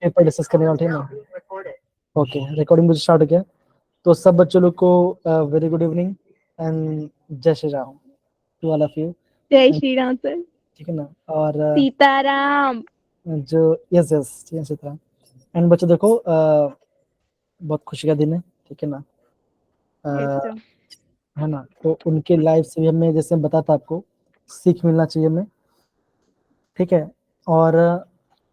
Paper discuss करने वाले थे ना। ओके, रिकॉर्डिंग मुझे स्टार्ट हो गया। तो सब बच्चों लोग को very good evening and Jai Shri Ram to all of you. Jai Shri Ram sir. ठीक है ना। और सीताराम। जो यस यस जय श्री राम। एंड बच्चों देखो बहुत खुशी का दिन है, ठीक है ना। Yes, sir. है ना, तो उनके लाइफ से भी हमें जैसे बताता आपको सीख मिलना चाहिए हमें, ठीक है। और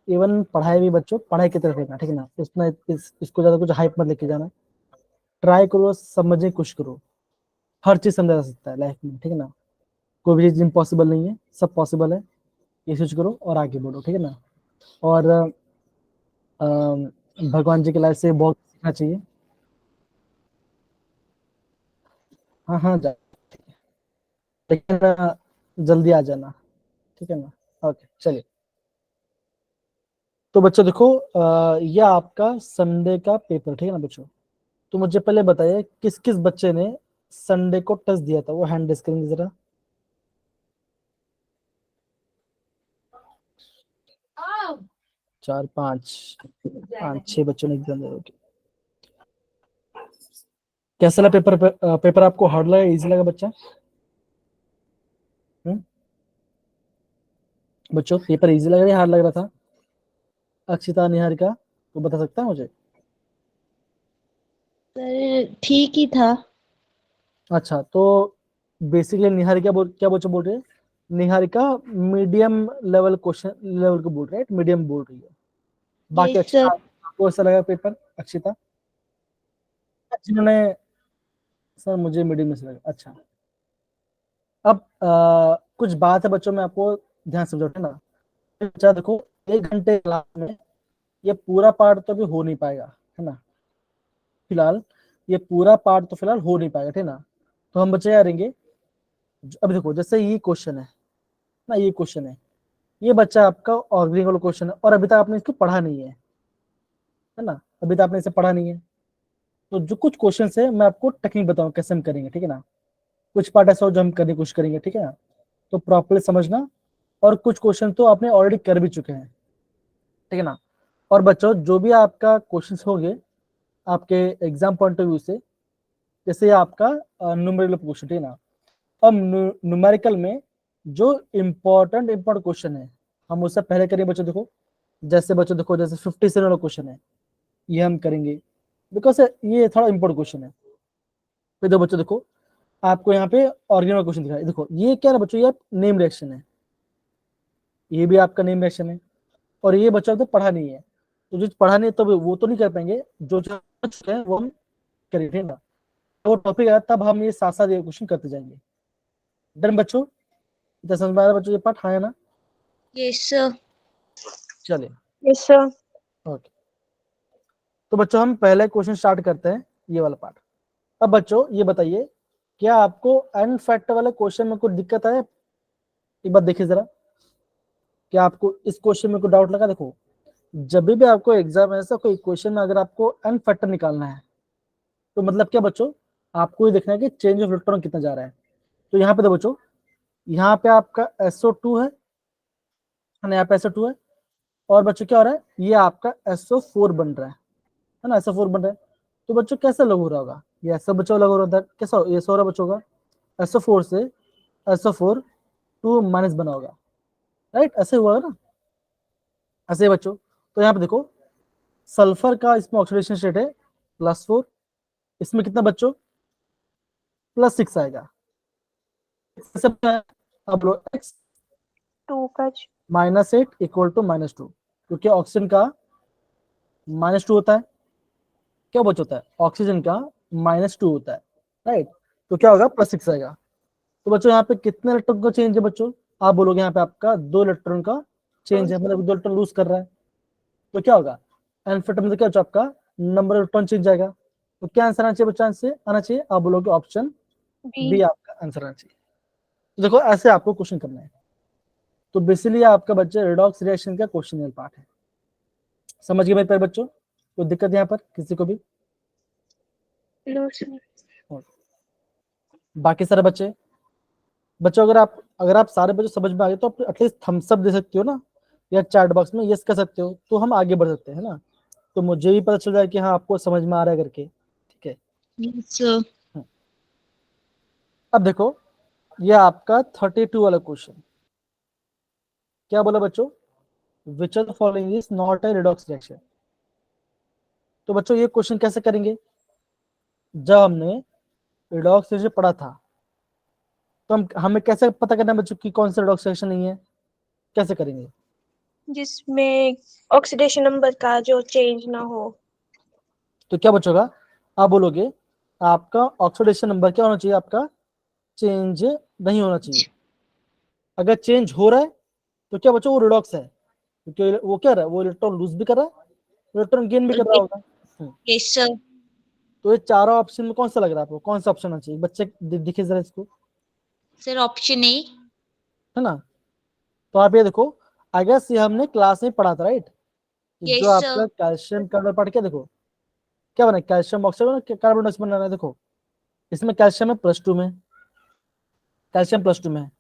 इवन पढ़ाई भी बच्चों पढ़ाई की तरफ देखना, ठीक है ना। उसमें इसको ज्यादा कुछ हाइप मत लेके जाना, ट्राई करो समझने की कोशिश करो। हर चीज समझा जा सकता है लाइफ में, ठीक है ना। कोई भी चीज इम्पॉसिबल नहीं है, सब पॉसिबल है। ये सोच करो और आगे बढ़ो, ठीक है ना। और भगवान जी की लाइफ से बहुत सीखना चाहिए। हाँ हाँ जा, लेकिन जल्दी आ जाना, ठीक है ना। ओके चलिए। तो बच्चों देखो ये आपका संडे का पेपर, ठीक है ना बच्चों। तो मुझे पहले बताइए किस किस बच्चे ने संडे को टेस्ट दिया था, वो हैंड रेज करेंगे जरा। 4 5 5 6 बच्चों ने एग्जाम दिया। कैसा लगा पेपर? पेपर आपको हार्ड लगा इजी लगा बच्चा? बच्चों पेपर इजी लग रहा है हार्ड लग रहा था? अक्षिता निहारिका तो बता सकता है मुझे? सर ठीक ही था। अच्छा, तो बेसिकली निहारिका क्या बच्चों बोल रहे हैं? Niharika medium level question level को बोल रहे हैं, मीडियम बोल रही है। बाकी यस सर। अक्षिता आपको ऐसा लगा पेपर? अक्षिता जिन्होंने, सर मुझे मीडियम में से लगा। अच्छा, अब कुछ बात है बच्चों में आपको ध्यान समझो, है ना। बच्चा देखो 1 घंटे क्लास में ये पूरा पार्ट तो अभी हो नहीं पाएगा, है ना। फिलहाल ये पूरा पार्ट तो फिलहाल हो नहीं पाएगा, ठीक है ना। तो हम बच्चे क्या करेंगे, अभी देखो जैसे ये क्वेश्चन है ना, ये क्वेश्चन है, ये बच्चा आपका ऑर्गेनिक वाला क्वेश्चन है और अभी तक आपने इसको पढ़ा नहीं है ना। अभी तक आपने इसे पढ़ा नहीं है। तो जो कुछ क्वेश्चन है मैं आपको टेक्निक बताऊँ कैसे हम करेंगे, ठीक है ना। कुछ पार्ट ऐसा हो जो हम करने की कोशिश करेंगे, ठीक है ना। तो प्रॉपरली समझना। और कुछ क्वेश्चन तो आपने ऑलरेडी कर भी चुके हैं, ठीक है ना। और बच्चों जो भी आपका क्वेश्चन होंगे आपके एग्जाम पॉइंट ऑफ व्यू से, जैसे आपका न्यूमेरिकल क्वेश्चन, ठीक है ना। अब न्यूमेरिकल में जो इम्पोर्टेंट क्वेश्चन है हम उससे पहले करेंगे बच्चों। देखो जैसे 57 वाला क्वेश्चन है, ये हम करेंगे बिकॉज ये थोड़ा इंपॉर्टेंट क्वेश्चन है। फिर दो बच्चों देखो आपको यहाँ पे ऑर्गेनिक क्वेश्चन दिखा है, देखो ये क्या है बच्चों, ये नेम रिएक्शन है, ये भी आपका नेम रिएक्शन है। और ये बच्चा तो पढ़ा नहीं है, तो जो पढ़ा नहीं है तो वो तो नहीं कर पाएंगे, जो समझ चुके हैं वो हम करेंगे ना। वो टॉपिक आया तब हम ये साथ साथ ये क्वेश्चन करते जाएंगे। डन बच्चों? इतना समझ में आ रहा है बच्चों ये पार्ट? हाँ है ना। Yes sir. चलिए यस सर। ओके। तो बच्चों हम पहले क्वेश्चन स्टार्ट करते हैं, ये वाला पार्ट। अब बच्चों ये बताइए क्या आपको एन फैक्टर वाले क्वेश्चन में कुछ दिक्कत है? एक बार देखिए जरा, क्या आपको इस क्वेश्चन में कोई डाउट लगा? देखो जब भी आपको एग्जाम में ऐसा कोई क्वेश्चन में अगर आपको एन फैक्टर निकालना है तो मतलब क्या बच्चों, आपको ये देखना है कि चेंज ऑफ इलेक्ट्रॉन कितना जा रहा है। तो यहाँ पे तो बच्चों यहाँ पे आपका SO2 है ना, यहाँ पे SO2 है। और बच्चों क्या हो रहा है, ये आपका SO4 बन रहा है ना, SO4 बन रहा है। तो बच्चों कैसे लग हो रहा होगा, ये ऐसा बच्चों लग हो रहा था कैसा, ये सो रहा बच्चों का SO4 से SO4 2 माइनस बना होगा, राइट? ऐसे हुआ है ना, ऐसे बच्चों। तो यहाँ पे देखो सल्फर का इसमें ऑक्सीडेशन स्टेट है +4, इसमें कितना बच्चों +6 आएगा। अब लो x 2 का -8 = -2, क्योंकि ऑक्सीजन का -2 होता है, क्या बच होता है ऑक्सीजन का -2 होता है, राइट। तो क्या होगा +6 आएगा। तो बच्चों यहाँ पे कितने इलेक्ट्रॉन का चेंज है बच्चों? आप बोलोगे यहाँ पे आपका 2 इलेक्ट्रॉन का चेंज है, मतलब 2 इलेक्ट्रॉन लूज कर रहा है। तो क्या होगा एनफेट में क्या आपका नंबर ऑफ इलेक्ट्रॉन चेंज जाएगा। तो क्या आंसर आना चाहिए बच्चा? आंसर आना चाहिए आप बोलोगे ऑप्शन बी आपका आंसर आना चाहिए। तो देखो ऐसे आपको क्वेश्चन करना है। तो बेसिकली आपका बच्चे रिडॉक्स रिएक्शन का क्वेश्चन पार्ट है। समझ गए मेरे प्यारे बच्चों? कोई दिक्कत यहाँ पर किसी को भी? No sir. बाकी सारे बच्चे बच्चों अगर आप सारे बच्चे समझ में आ गए तो एटलीस्ट थम्स अप दे सकते हो ना, या चैट बॉक्स में यस कर सकते हो, तो हम आगे बढ़ सकते हैं, है ना। तो मुझे भी पता चल जाए कि हाँ आपको समझ में आ रहा है करके, ठीक है। Yes, sir. अब देखो ये आपका 32 वाला क्वेश्चन क्या बोला बच्चों, विच of the following is not a redox reaction. तो बच्चों ये क्वेश्चन कैसे करेंगे, जब हमने रिडॉक्स रिएक्शन पढ़ा था तो हम हमें कैसे पता करना है बच्चों की कौन सा रिडॉक्स रिएक्शन नहीं है, कैसे करेंगे। जिसमें ऑक्सीडेशन नंबर का जो चेंज ना हो। तो क्या बचोगा, आप बोलोगे आपका ऑक्सीडेशन नंबर क्या होना चाहिए, आपका चेंज नहीं होना चाहिए। अगर चेंज हो रहा है तो क्या बच्चों वो रिडॉक्स है, क्योंकि वो क्या रहा है, वो इलेक्ट्रॉन लूज भी कर रहा है, इलेक्ट्रॉन गेन भी कर रहा होगा। Yes, sir. तो ये चारों ऑप्शन में कौन सा लग रहा है आपको, कौन सा ऑप्शन होना चाहिए बच्चे, दिखे जरा इसको, Sir, option A. है ना। तो आप ये देखो, आई गेस ये हमने क्लास में पढ़ा था, राइट। जो Yes, sir. आपका कैल्शियम कार्बोनेट पढ़ के देखो क्या बना, कैल्शियम ऑक्साइड कार्बन डाइऑक्साइड बना रहा है, देखो इसमें कैल्शियम है +2 में, कैल्शियम +2 में है,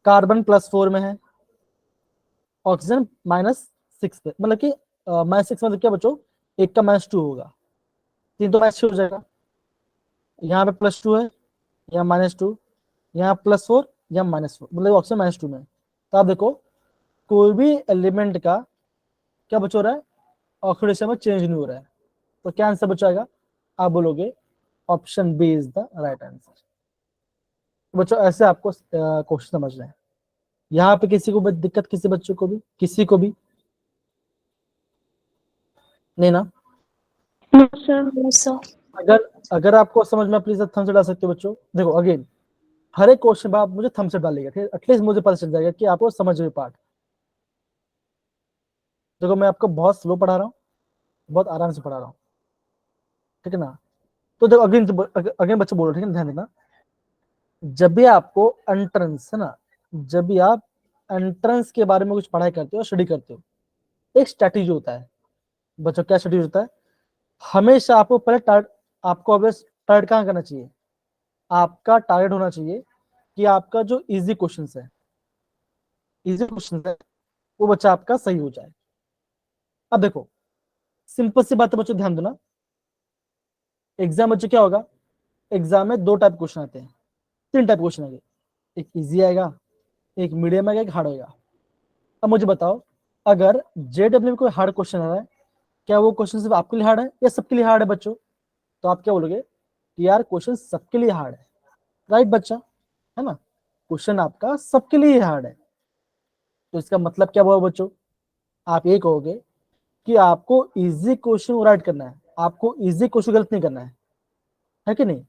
कार्बन +4 में है, ऑक्सीजन -6 पे, मतलब कि -6 मतलब क्या बच्चों, एक का -2 होगा, 3 तो -6 हो जाएगा। यहाँ पे +2 है, यहाँ -2, यहाँ +4, यहाँ -4, मतलब ऑक्सीजन -2 में है। तो आप देखो कोई भी एलिमेंट का क्या बच हो रहा है, ऑक्सीडेशन में चेंज नहीं हो रहा है। तो क्या आंसर बचाएगा, आप बोलोगे option B is the right answer. बच्चों ऐसे आपको क्वेश्चन समझना है। यहाँ पे किसी को दिक्कत, किसी बच्चों को भी, किसी को भी नहीं ना। No, sir. No, sir. अगर अगर आपको समझ में, प्लीज थम्स अप डाल सकते हो बच्चों। देखो अगेन हर एक क्वेश्चन में आप मुझे थम्स अप डालिएगा, ठीक है, एटलीस्ट मुझे पता चल जाएगा कि आपको समझ में पार्ट। देखो मैं आपको बहुत स्लो पढ़ा रहा हूँ, बहुत आराम से पढ़ा रहा हूँ, ठीक है ना। तो देखो अगेन अगेन बच्चे बोलो, ठीक है, ध्यान देना। जब भी आपको एंट्रेंस, है ना, जब भी आप एंट्रेंस के बारे में कुछ पढ़ाई करते हो, स्टडी करते हो, एक स्ट्रेटेजी होता है बच्चों। क्या स्ट्रेटेजी होता है, हमेशा आपको पहले आपको ऑब्वियस टारगेट कहाँ करना चाहिए, आपका टारगेट होना चाहिए कि आपका जो इजी क्वेश्चन है, इजी क्वेश्चन है, वो बच्चा आपका सही हो जाए। अब देखो सिंपल सी बात है बच्चों, ध्यान देना। एग्जाम बच्चों क्या होगा, एग्जाम में 2 टाइप क्वेश्चन आते हैं, 3 टाइप क्वेश्चन आएंगे, एक इजी आएगा, एक मीडियम आएगा, एक हार्ड होगा। अब मुझे बताओ, अगर जेडब्ल्यू में कोई हार्ड क्वेश्चन आ रहा है, क्या वो क्वेश्चन सिर्फ आपके लिए हार्ड है या सबके लिए हार्ड है बच्चों। तो आप क्या बोलोगे कि यार क्वेश्चन सबके लिए हार्ड है, राइट बच्चा, है ना, क्वेश्चन आपका सबके लिए हार्ड है। तो इसका मतलब क्या हुआ बच्चों, आप ये कहोगे कि आपको इजी क्वेश्चन राइट करना है, आपको इजी क्वेश्चन गलत नहीं करना है कि नहीं।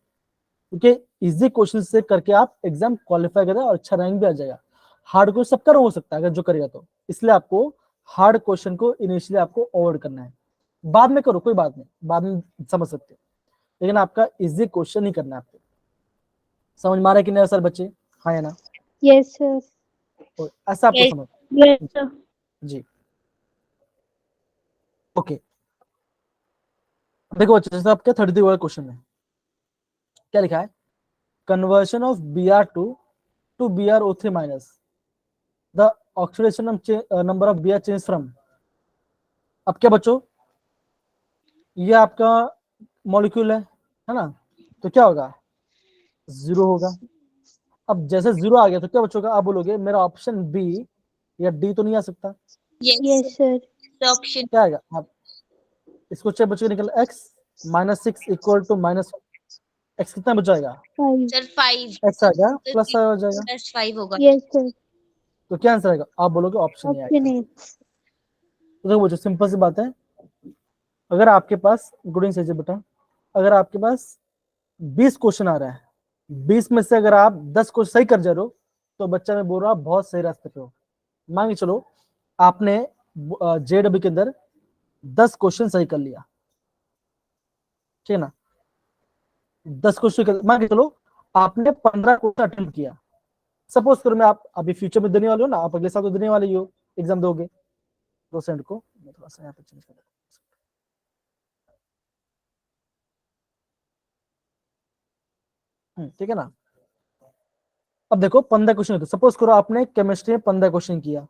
क्योंकि इजी क्वेश्चन से करके आप एग्जाम क्वालिफाई करें और अच्छा रैंक भी आ जाएगा। हार्ड क्वेश्चन सबका हो सकता है अगर जो करेगा तो, इसलिए आपको हार्ड क्वेश्चन को इनिशियली आपको अवॉइड करना है। बाद में करो कोई बात नहीं, बाद में समझ सकते हो, लेकिन आपका इजी क्वेश्चन ही करना है आपको। समझ में आ रहा है कि नहीं सर बच्चे, हाँ या ना। Yes, sir. तो ऐसा आपको Yes. समझ, Yes, sir. जी ओके। देखो बच्चे जैसे आपके 33 वाला क्वेश्चन है, क्या लिखा है, conversion of Br2 to BrO3 minus the oxidation number of Br change from. अब क्या बच्चों, ये आपका मॉलिक्यूल है ना, तो क्या होगा, 0 होगा। अब जैसे 0 आ गया तो क्या बच्चों का, आप बोलोगे मेरा ऑप्शन बी या डी तो नहीं आ सकता, Yes, Yes, sir. The option. क्या आएगा, आप इसको चेक बच्चों निकल x -6 equal to minus X, कितना बचाएगा, 5. Sir, 5. एक्स आ गया प्लस आ जाएगा। Plus 5 होगा। Yes, sir. तो क्या आंसर आएगा, आप बोलोगे ऑप्शन ए Option आएगा। A. तो देखो बच्चों सिंपल सी बात है, अगर आपके पास गुडिंग से बेटा, अगर आपके पास 20 क्वेश्चन आ रहा है, 20 में से अगर आप 10 को सही कर जा रहे हो, तो बच्चा मैं बोल रहा हूँ बहुत सही रास्ते पे हो। मान के चलो आपने जेडब्ल्यू के अंदर 10 क्वेश्चन सही कर लिया, ठीक है ना, 10 क्वेश्चन मान के चलो आपने 15 क्वेश्चन अटेम्प्ट किया। सपोज करो मैं, आप अभी फ्यूचर में देने वाले हो ना, आप अगले साल तो देने वाले ही हो, एग्जाम दोगे। 2% को मैं थोड़ा सा यहाँ पे चेंज कर देता हूँ, ठीक है ना। अब देखो 15 क्वेश्चन होते, सपोज करो आपने केमिस्ट्री में 15 क्वेश्चन किया,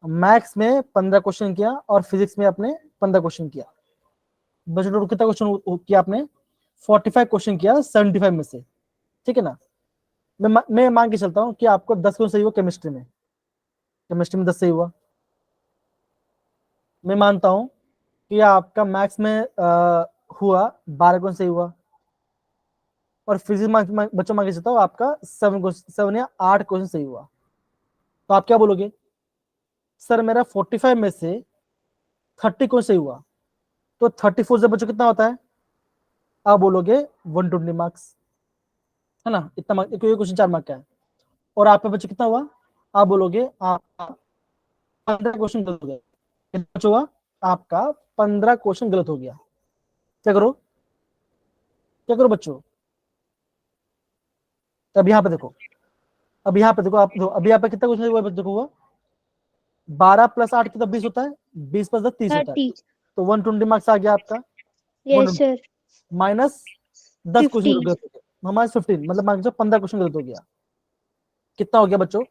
मैथ्स में 15 क्वेश्चन किया और फिजिक्स में आपने 15 क्वेश्चन किया। बच्चों टोटल कितना क्वेश्चन किया आपने? 45 क्वेश्चन किया 75 में से, ठीक है ना। मैं मान के चलता हूँ कि आपको 10 क्वेश्चन सही हुआ केमिस्ट्री में, 10 सही हुआ। मैं मानता हूँ कि आपका मैथ्स में हुआ 12 क्वेश्चन सही हुआ, और फिजिक्स बच्चों मान के चलता हूँ आपका 7 या 8 क्वेश्चन सही हुआ। तो आप क्या बोलोगे? सर मेरा 45 में से 30 क्वेश्चन सही हुआ, तो 34 से बच्चों कितना होता है? आप बोलोगे 120 मार्क्स, है ना। इतना मार्क्स, क्वेश्चन 4 मार्क का है। और आप पे बच्चों कितना हुआ? आप बोलोगे आपका 15 क्वेश्चन गलत हो गया। कितना बच्चों हुआ? आपका 15 क्वेश्चन गलत हो गया। क्या करो, क्या करो बच्चों? अब यहाँ पे देखो, अब यहाँ पे देखो, आप देखो अभी यहाँ पे कितना क्वेश्चन हुआ बच्चों को? हुआ 12 + 8 कितना 20 होता है, 20 + 10 30 होता है। 30। तो 120 मार्क्स आ गया आपका। Yes sir. Minus 10 question 50। गलत हो गया, माइनस 15, मतलब मान के 15 क्वेश्चन गलत हो गया। कितना हो गया बच्चों?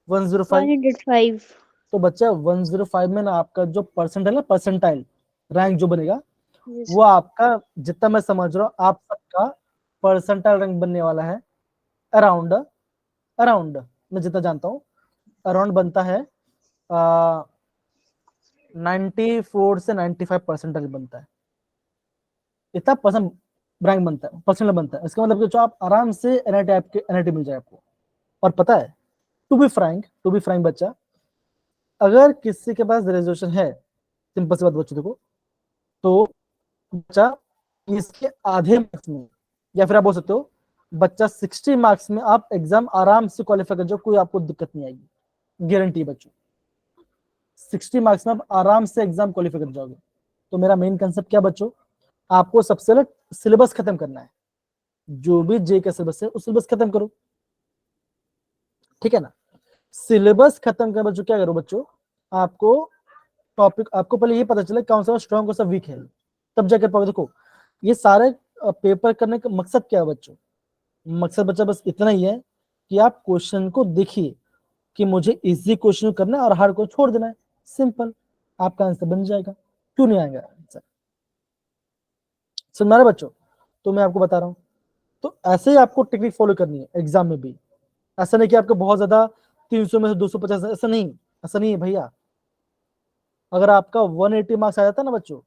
105। 105। तो बच्चा 105 में ना आपका जो परसेंट है ना, परसेंटाइल रैंक जो बनेगा, यस वो आपका, जितना मैं समझ रहा हूँ आप सबका परसेंटाइल रैंक बनने वाला है अराउंड, अराउंड मैं जितना जानता हूँ अराउंड बनता है 94 से 95 परसेंटाइल बनता है। इतना परसेंट रैंक बनता है, परसेंट बनता है। इसका मतलब कि जो आप आराम से एनआईटी, आपके एनआईटी मिल जाए आपको। और पता है, टू बी फ्रैंक बच्चा, अगर किसी के पास ग्रेजुएशन है, सिंपल सी बात बच्चों देखो, तो बच्चा इसके आधे मार्क्स में, या फिर आप बोल सकते हो बच्चा 60 मार्क्स में आप एग्जाम आराम से क्वालिफाई कर जाओ, कोई आपको दिक्कत नहीं आएगी, गारंटी बच्चों। 60 मार्क्स में आप आराम से एग्जाम क्वालिफाई कर जाओगे। तो मेरा मेन कंसेप्ट क्या बच्चों, आपको सबसे पहले सिलेबस खत्म करना है। जो भी जे का सिलेबस है उस सिलेबस खत्म करो, ठीक है ना। सिलेबस खत्म कर बच्चों क्या करो बच्चों, आपको टॉपिक, आपको पहले ये पता चले कौन सा स्ट्रॉन्ग कौन सा वीक है, तब जाकर पाओगे। देखो ये सारे पेपर करने का मकसद क्या है बच्चों? मकसद बच्चा बस इतना ही है कि आप क्वेश्चन को देखिए कि मुझे इजी क्वेश्चन करना है और हार्ड को छोड़ देना है, सिंपल। आपका आंसर बन जाएगा। क्यों नहीं आएगा आंसर? सुन रहे बच्चों, तो मैं आपको बता रहा हूँ, तो ऐसे ही आपको टेक्निक फॉलो करनी है एग्जाम में भी। ऐसा नहीं कि आपको बहुत ज्यादा 300 में से 250, ऐसा नहीं, ऐसा नहीं है भैया। अगर आपका 180 मार्क्स आ जाता है ना बच्चों,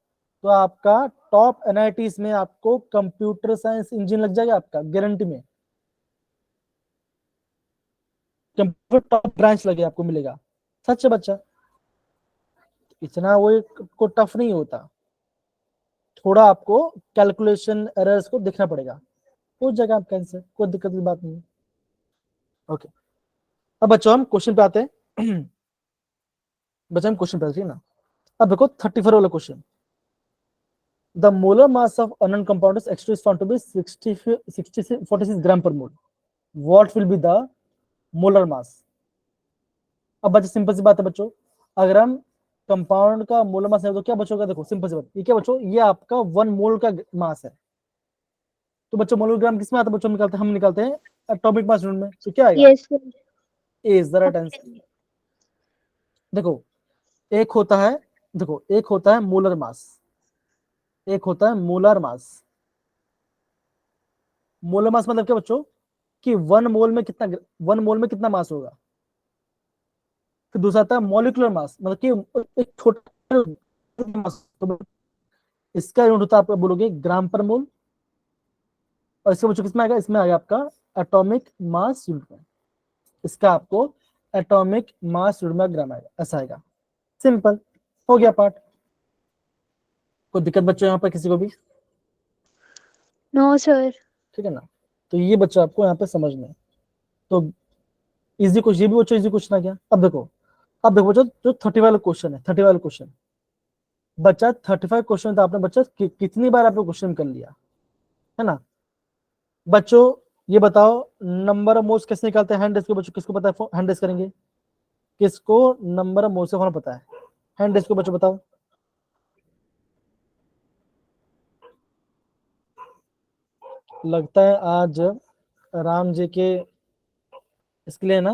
तो आपका टॉप एनआईटीज में आपको कंप्यूटर साइंस इंजीनियर लग जाएगा, आपका गारंटी में कंप्यूटर टॉप ब्रांच लगे आपको मिलेगा। सच है बच्चा, इतना वो को टफ नहीं होता। थोड़ा आपको कैलकुलेशन एरर्स को देखना पड़ेगा, हो जाएगा आपका आंसर, कोई दिक्कत की बात नहीं है। ओके, अब बच्चों हम क्वेश्चन पे आते हैं। बच्चों हम क्वेश्चन पे आते हैं ना। अब देखो 34 वाला question, the molar mass of unknown compound is X2 is found to be 46 gram पर mole, what will be the molar mass? अब बच्चे सिंपल सी बात है बच्चों, अगर हम कंपाउंड का मोलर मास है तो क्या बच्चों का, देखो सिंपल सी बात, ये क्या बच्चों, ये आपका 1 मोल का मास है। तो बच्चों मोलोग्राम किसमें आता है बच्चों? निकालते हैं, हम निकालते हैं एटॉमिक मास यूनिट में। तो क्या आएगा? Yes sir. A is the right answer. देखो एक होता है, देखो एक होता है मोलर मास, एक होता है मोलर मास। मोलर मास मतलब क्या बच्चों, कि 1 मोल में कितना, 1 मोल में कितना मास होगा। फिर दूसरा आता है मॉलिक्यूलर मास, मतलब कि एक छोटा मास। तो इसका यूनिट होता है, आप बोलोगे ग्राम पर मोल। और इसका बच्चों किसमें आएगा? इसमें आएगा आपका एटॉमिक मास यूनिट में। इसका आपको एटॉमिक मास यूनिट में ग्राम आएगा, ऐसा आएगा। सिंपल, हो गया पार्ट। कोई दिक्कत बच्चों यहाँ पर किसी को भी? No sir. ठीक है ना। तो ये बच्चों आपको यहाँ पे समझना है। तो इजी क्वेश्चन, ये भी बच्चों इजी क्वेश्चन आ गया। अब देखो बच्चों, जो 30 वाला क्वेश्चन है, 30 वाला क्वेश्चन बच्चा, 35 क्वेश्चन था आपने बच्चा कितनी बार आपने क्वेश्चन कर लिया, है ना। बच्चों ये बताओ, नंबर ऑफ मोल्स कैसे निकालते हैं हैंड रेस को? बच्चों किसको पता है? हैंड रेस करेंगे, किसको नंबर ऑफ मोल्स का फॉर्मूला पता है? हैंड रेस को बच्चों बताओ। लगता है आज राम जी के इसके लिए ना,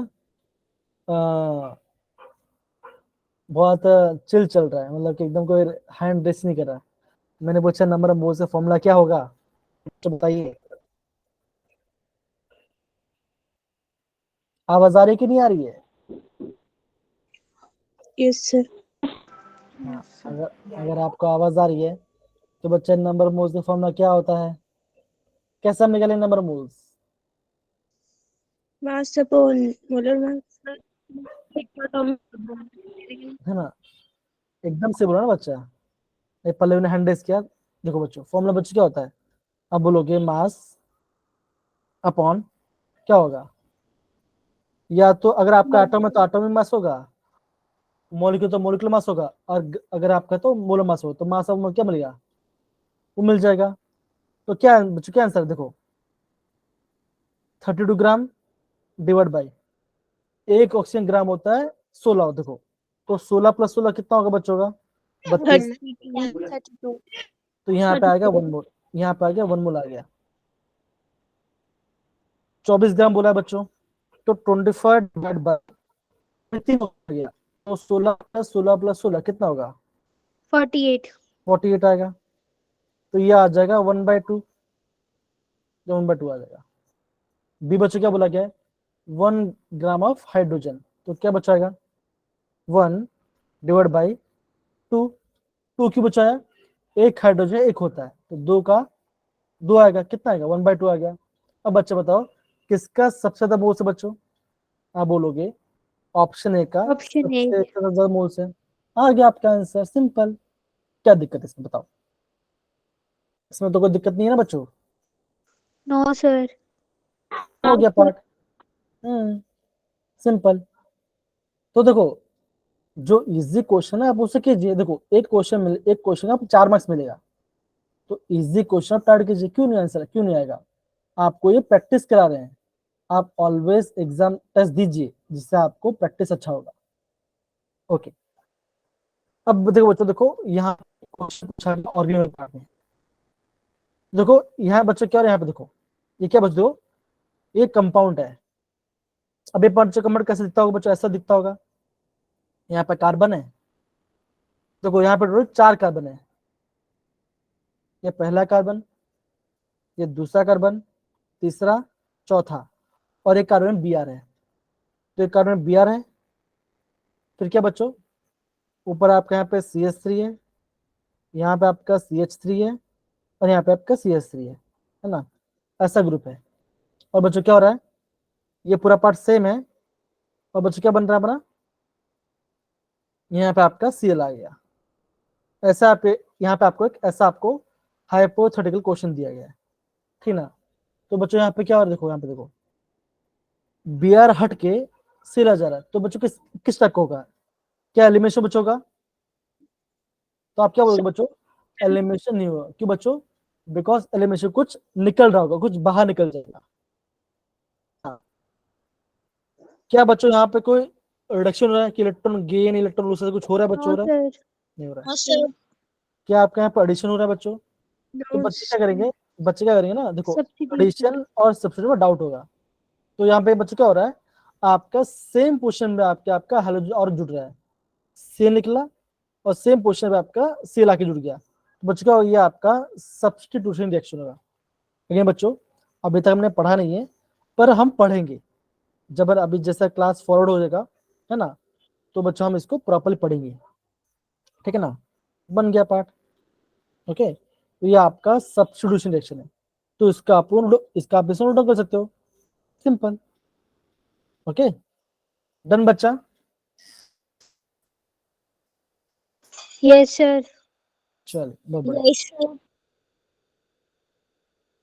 बहुत चिल चल रहा है, मतलब कि एकदम कोई हैंड रेस नहीं कर रहा है। मैंने पूछा नंबर ऑफ मोल्स का फॉर्मूला क्या होगा, तो बताइए। आवाज आ रही है कि नहीं आ रही है? Yes sir. हाँ, अगर अगर आपको आवाज आ रही है तो बच्चे नंबर ऑफ मोल्स का फॉर्मूला क्या होता है? कैसे हम निकालेंगे number of moles? Mass upon molar mass. है ना, एकदम से बोला ना बच्चा। ये पल्लवी ने हैंड रेस किया। देखो बच्चों, फॉर्मूला बच्चों क्या होता है? अब बोलोगे मास अपॉन क्या होगा? या तो अगर आपका एटम है तो एटॉमिक मास होगा, मॉलिक्यूल तो मॉलिक्यूलर मास होगा, और अगर आपका तो मोलर मास होगा, तो मास ऑफ क्या मिलेगा? वो मिल जाएगा। तो क्या बच्चों, क्या आंसर देखो, 32 ग्राम डिवाइड बाई एक ऑक्सीजन ग्राम होता है 16, देखो। तो 16 + 16 कितना होगा बच्चों का? 32। 32। तो यहाँ पे आएगा 1 मोल, यहाँ पे आ गया 1 मोल आ गया। 24 ग्राम बोला है बच्चों, तो 25 डिवाइड बाई 3 हो गया। तो 16 + 16 + 16 कितना होगा? 48। 48 आएगा। तो ये आ जाएगा 1/2, 1/2 आ जाएगा। बी बच्चों क्या बोला गया है? 1 ग्राम ऑफ हाइड्रोजन, तो क्या बचाएगा? 1/2। 2 क्यों बचाया? एक हाइड्रोजन एक होता है, तो 2 का 2 आएगा, कितना आएगा? 1/2 आ गया। अब बच्चे बताओ किसका सबसे ज्यादा मोल्स है बच्चों? आप बोलोगे ऑप्शन ए का ऑप्शन ए। सबसे ज्यादा मोल्स है। आ गया आपका आंसर, सिंपल। क्या दिक्कत है इसमें बताओ? इसमें तो कोई दिक्कत नहीं है ना बच्चों? No sir. हो गया पार्ट। सिंपल। तो देखो, जो इजी क्वेश्चन है आप उससे कीजिए। देखो एक क्वेश्चन आपको 4 मार्क्स मिलेगा, तो इजी क्वेश्चन आप टाइप कीजिए। क्यों नहीं आंसर, क्यों नहीं आएगा? आपको ये प्रैक्टिस करा रहे हैं। आप ऑलवेज एग्जाम टेस्ट दीजिए, जिससे आपको प्रैक्टिस अच्छा होगा। ओके। अब देखो बच्चों, देखो यहाँ क्वेश्चन पूछा गया ऑर्गेनाइजर पार्ट में। देखो यहाँ बच्चों क्या है, यहाँ पे देखो ये क्या बच्चों, ये कंपाउंड है। अब ये बच्चों कंपाउंड कैसे दिखता होगा बच्चों? ऐसा दिखता होगा। यहाँ पे कार्बन है, देखो यहाँ पे टोटल 4 कार्बन है। ये पहला कार्बन, ये दूसरा कार्बन, तीसरा, चौथा, और एक कार्बन बी आर है। तो एक कार्बन बी आर है। फिर क्या बच्चों, ऊपर आपका यहाँ पे CH3 है, यहाँ पे आपका CH3 है, और यहाँ पे आपका CH3 है ना? ऐसा ग्रुप है। और बच्चों क्या हो रहा है, ये पूरा पार्ट सेम है। और बच्चों क्या बन रहा है अपना, यहाँ पे आपका Cl आ गया। ऐसा आप यहाँ पे आपको एक ऐसा आपको हाइपोथेटिकल क्वेश्चन दिया गया है, ठीक ना? तो बच्चों यहाँ पे क्या हो रहा है, देखो यहाँ पे देखो, बी आर हट के Cl आ जा रहा है। तो बच्चों किस किस टाइप का होगा? क्या एलिमिनेशन बच्चों का? तो आप क्या बोलोगे बच्चों? एलिमिनेशन नहीं होगा। क्यों बच्चों? बिकॉज एलिमिनेशन कुछ निकल रहा होगा, कुछ बाहर निकल जाएगा। हाँ। क्या बच्चों यहाँ पे कोई रिडक्शन हो रहा है कि इलेक्ट्रॉन गेन, इलेक्ट्रॉन लॉस, कुछ हो रहा है बच्चों? नो हो रहा है? सर। नहीं हो रहा है। No sir. क्या आपके यहाँ पे एडिशन हो रहा है बच्चों? तो नो। बच्चे क्या करेंगे? बच्चे क्या करेंगे ना, देखो सब्स्टिट्यूशन। एडिशन और सब्स्टिट्यूशन में डाउट होगा। तो यहाँ पे बच्चे क्या हो रहा है, आपका सेम पोजीशन में आपके आपका हाइड्रोजन और जुड़ रहा है, सी निकला, और सेम पोजीशन में आपका सी लाके जुड़ गया। तो बच्चों क्या हो, ये आपका सब्स्टिट्यूशन रिएक्शन होगा। लेकिन बच्चों अभी तक हमने पढ़ा नहीं है, पर हम पढ़ेंगे जब अभी जैसा क्लास फॉरवर्ड हो जाएगा, है ना? तो बच्चों हम इसको प्रॉपरली पढ़ेंगे, ठीक है ना? बन गया पार्ट। ओके, तो ये आपका सब्स्टिट्यूशन रिएक्शन है। तो इसका आप नोट डाउन कर सकते हो, सिंपल। ओके, डन बच्चा? Yes sir. चल बहुत बढ़िया। Yes sir.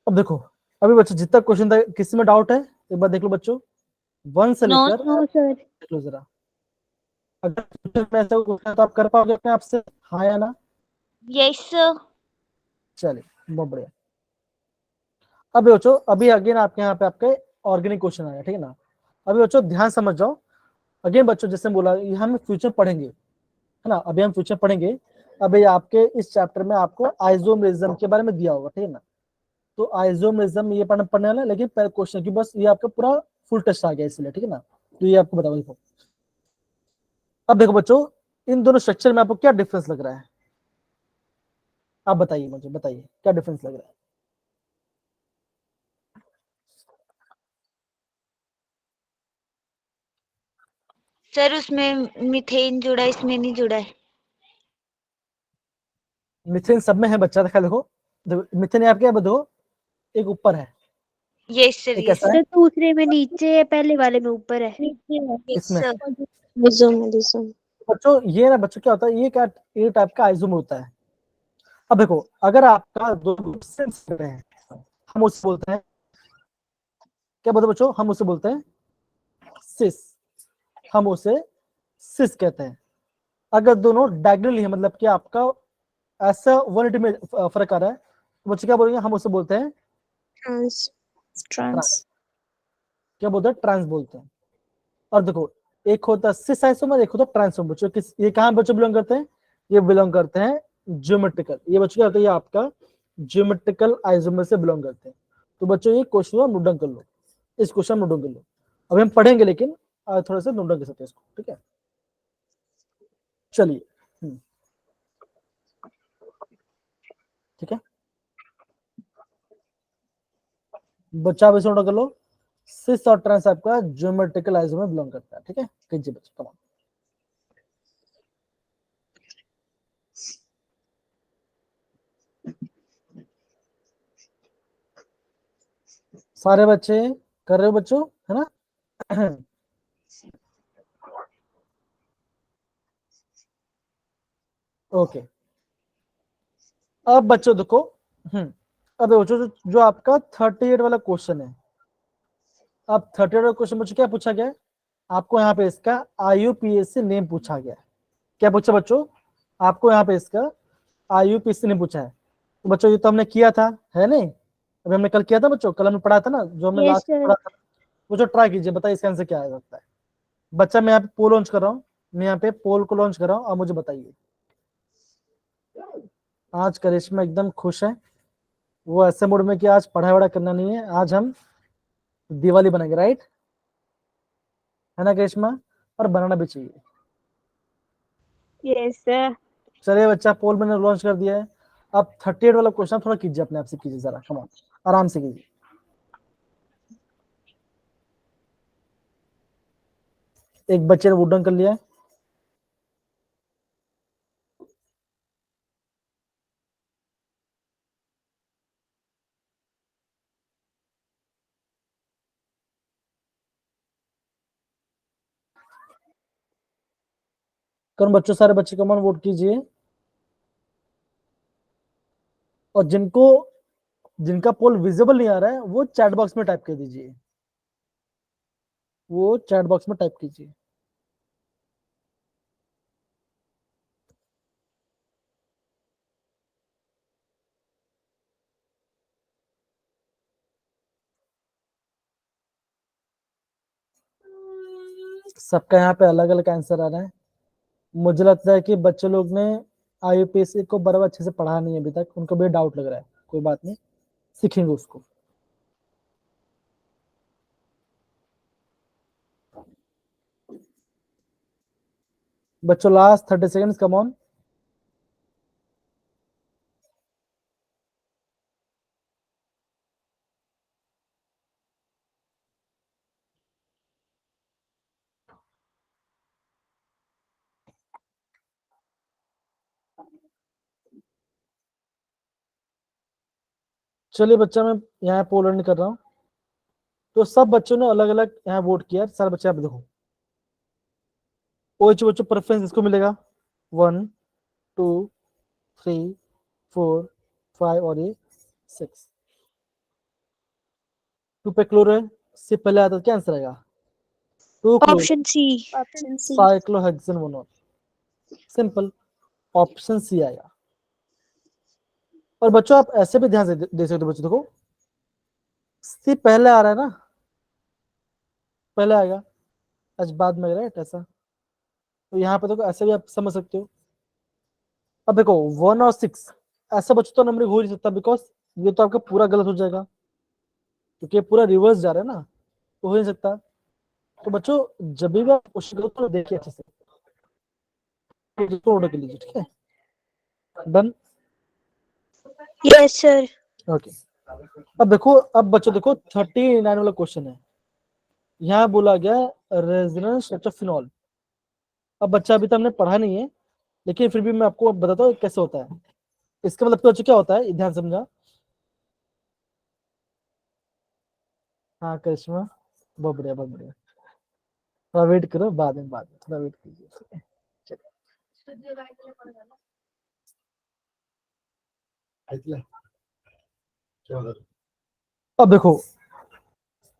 अब देखो, अभी बच्चों जितना क्वेश्चन था किसी में डाउट है एक बार देख लो बच्चों, 1 से नो। लेकर नो सर। देख लो जरा। अगर फ्यूचर में ऐसा क्वेश्चन तो आप कर पाओगे अपने आप से, हाँ या ना? Yes sir. चलिए बहुत बढ़िया। अब बच्चों अभी अगेन आपके यहाँ पे आपके ऑर्गेनिक क्वेश्चन आया, ठीक है ना? अभी बच्चों ध्यान समझ जाओ। अगेन बच्चों जैसे बोला, ये हम फ्यूचर पढ़ेंगे, है ना? अभी हम फ्यूचर पढ़ेंगे। अभी आपके इस चैप्टर में आपको आइसोमेरिज्म के बारे में दिया होगा, ठीक है ना? तो आइसोमेरिज्म ये पढ़ने वाला है, लेकिन क्वेश्चन की बस ये आपका पूरा फुल टेस्ट आ गया इसलिए, ठीक है ना? तो ये आपको बता देखो। अब देखो बच्चों, इन दोनों स्ट्रक्चर में आपको क्या डिफरेंस लग रहा है? आप बताइए, मुझे बताइए क्या डिफरेंस लग रहा है? सर उसमें मीथेन जुड़ा है, इसमें नहीं जुड़ा है। मिथेन सब में है बच्चा, देखा देखो, मिथेन यहाँ क्या देखो, एक ऊपर है, यस सर, एक यस ऐसा है, सर दूसरे में नीचे है, पहले वाले में ऊपर है। यस इसमें। सर। बच्चों ये ना, बच्चों क्या होता है, ये क्या, ये टाइप का आइसोमर होता है। अब देखो, अगर आपका दो ग्रुप सेंस कर रहे हैं, हम उसे बोलते हैं, क्या बोलते हैं बच्चों, हम उसे बोलते हैं सिस, हम उसे सिस कहते हैं। अगर दोनों डायगोनली है, मतलब कि आपका ऐसा 180 में फर्क आ रहा है, तो बच्चे क्या बोलेंगे, हम उसे बोलते हैं ट्रांस ट्रांस। क्या बोलते हैं, ट्रांस बोलते हैं। और देखो, एक होता है सिस आइसोमर, एक होता है ट्रांसोमर। बच्चों किस, ये कहाँ बच्चों बिलोंग करते हैं, ये बिलोंग करते हैं ज्योमेट्रिकल, ये बच्चों क्या होता है, ये आपका ज्योमेट्रिकल आइसोमर से बिलोंग करते हैं। तो बच्चों ये क्वेश्चन आप नोट डाउन कर लो, इस क्वेश्चन नोट डाउन कर लो। अभी हम पढ़ेंगे, लेकिन थोड़ा सा नोट डाउन कर सकते हैं इसको, ठीक है। चलिए, ठीक है बच्चा, अब इसे नोट कर लो, सिस और ट्रांस आपका ज्योमेट्रिकल आइसोमर में बिलोंग करता है, ठीक है। कीजिए बच्चे, कम ऑन। सारे बच्चे कर रहे हो बच्चों, है ना? ओके, अब बच्चों देखो, अब बच्चों जो आपका 38 वाला क्वेश्चन है, अब 38 वाला क्वेश्चन बच्चों क्या पूछा गया है, आपको यहाँ पे इसका IUPAC नेम पूछा गया है। क्या पूछा बच्चों, आपको यहाँ पे इसका IUPAC नेम पूछा है। तो बच्चों ये तो हमने किया था, है नहीं, अभी हमने कल किया था बच्चों, कल हमने पढ़ा था ना, जो हमने यस लास्ट सर। पढ़ा था। वो जो ट्राई कीजिए, बताइए इसका आंसर क्या आ सकता है। बच्चा मैं यहाँ पे पोल लॉन्च कर रहा हूँ, मैं यहाँ पे पोल को लॉन्च कर रहा हूँ, और मुझे बताइए। आज करिश्मा एकदम खुश है, वो ऐसे मूड में कि आज पढ़ाई वढ़ाई करना नहीं है, आज हम दिवाली बनाएंगे, राइट, है ना करिश्मा, और बनाना भी चाहिए। Yes sir. चलिए बच्चा, पोल मैंने लॉन्च कर दिया है। अब 38 वाला क्वेश्चन थोड़ा कीजिए, अपने आप से कीजिए जरा, कम ऑन, आराम से कीजिए। एक बच्चे ने वुडन कर लिया है, कौन बच्चों, सारे बच्चे कम ऑन वोट कीजिए। और जिनको, जिनका पोल विजिबल नहीं आ रहा है, वो चैट बॉक्स में टाइप कर दीजिए, वो चैट बॉक्स में टाइप कीजिए। सबका यहाँ पे अलग अलग आंसर आ रहा है। मुझे लगता है कि बच्चे लोग ने IUPAC को बराबर अच्छे से पढ़ा नहीं है अभी तक, उनको भी डाउट लग रहा है, कोई बात नहीं, सीखेंगे उसको। बच्चों लास्ट 30 सेकेंड्स, कम ऑन। चलिए बच्चा, मैं यहाँ पोल रन कर रहा हूँ, तो सब बच्चों ने अलग अलग यहाँ वोट किया, सारे बच्चे आप देखो, OH बच्चों प्रेफरेंस इसको मिलेगा 1 2 3 4 5 और ये 6। 2 पे क्लोरो है, से पहले आता है, क्या आंसर आएगा, 2 chloro option C. Option C. Cyclohexane monol, simple, option C आएगा। और बच्चों आप ऐसे भी ध्यान से दे सकते हो बच्चों, देखो सी पहले आ रहा है ना, पहले आएगा, आज बाद में, राइट, ऐसा। तो यहाँ पे देखो ऐसे भी आप समझ सकते हो। अब देखो 1 और 6, ऐसा बच्चों तो नंबरिंग हो ही नहीं सकता, बिकॉज ये तो आपका पूरा गलत हो जाएगा, क्योंकि ये पूरा रिवर्स जा रहा है ना, तो हो नहीं सकता। तो बच्चों जब भी आप क्वेश्चन करो तो देखिए अच्छे से, इसको ऑर्डर कर लीजिए, ठीक है, डन। Yes, sir. ओके, अब देखो, अब बच्चों देखो 39 वाला क्वेश्चन है, यहाँ बोला गया रेजोनेंस स्ट्रक्चर फिनॉल। अब बच्चा अभी तो हमने पढ़ा नहीं है, लेकिन फिर भी मैं आपको अब बताता हूँ कैसे होता है। इसका मतलब बच्चों क्या होता है, ध्यान समझा। हाँ करिश्मा, बहुत बढ़िया बहुत बढ़िया, थोड़ा वेट करो, बाद में थोड़ा वेट कीजिए। अब देखो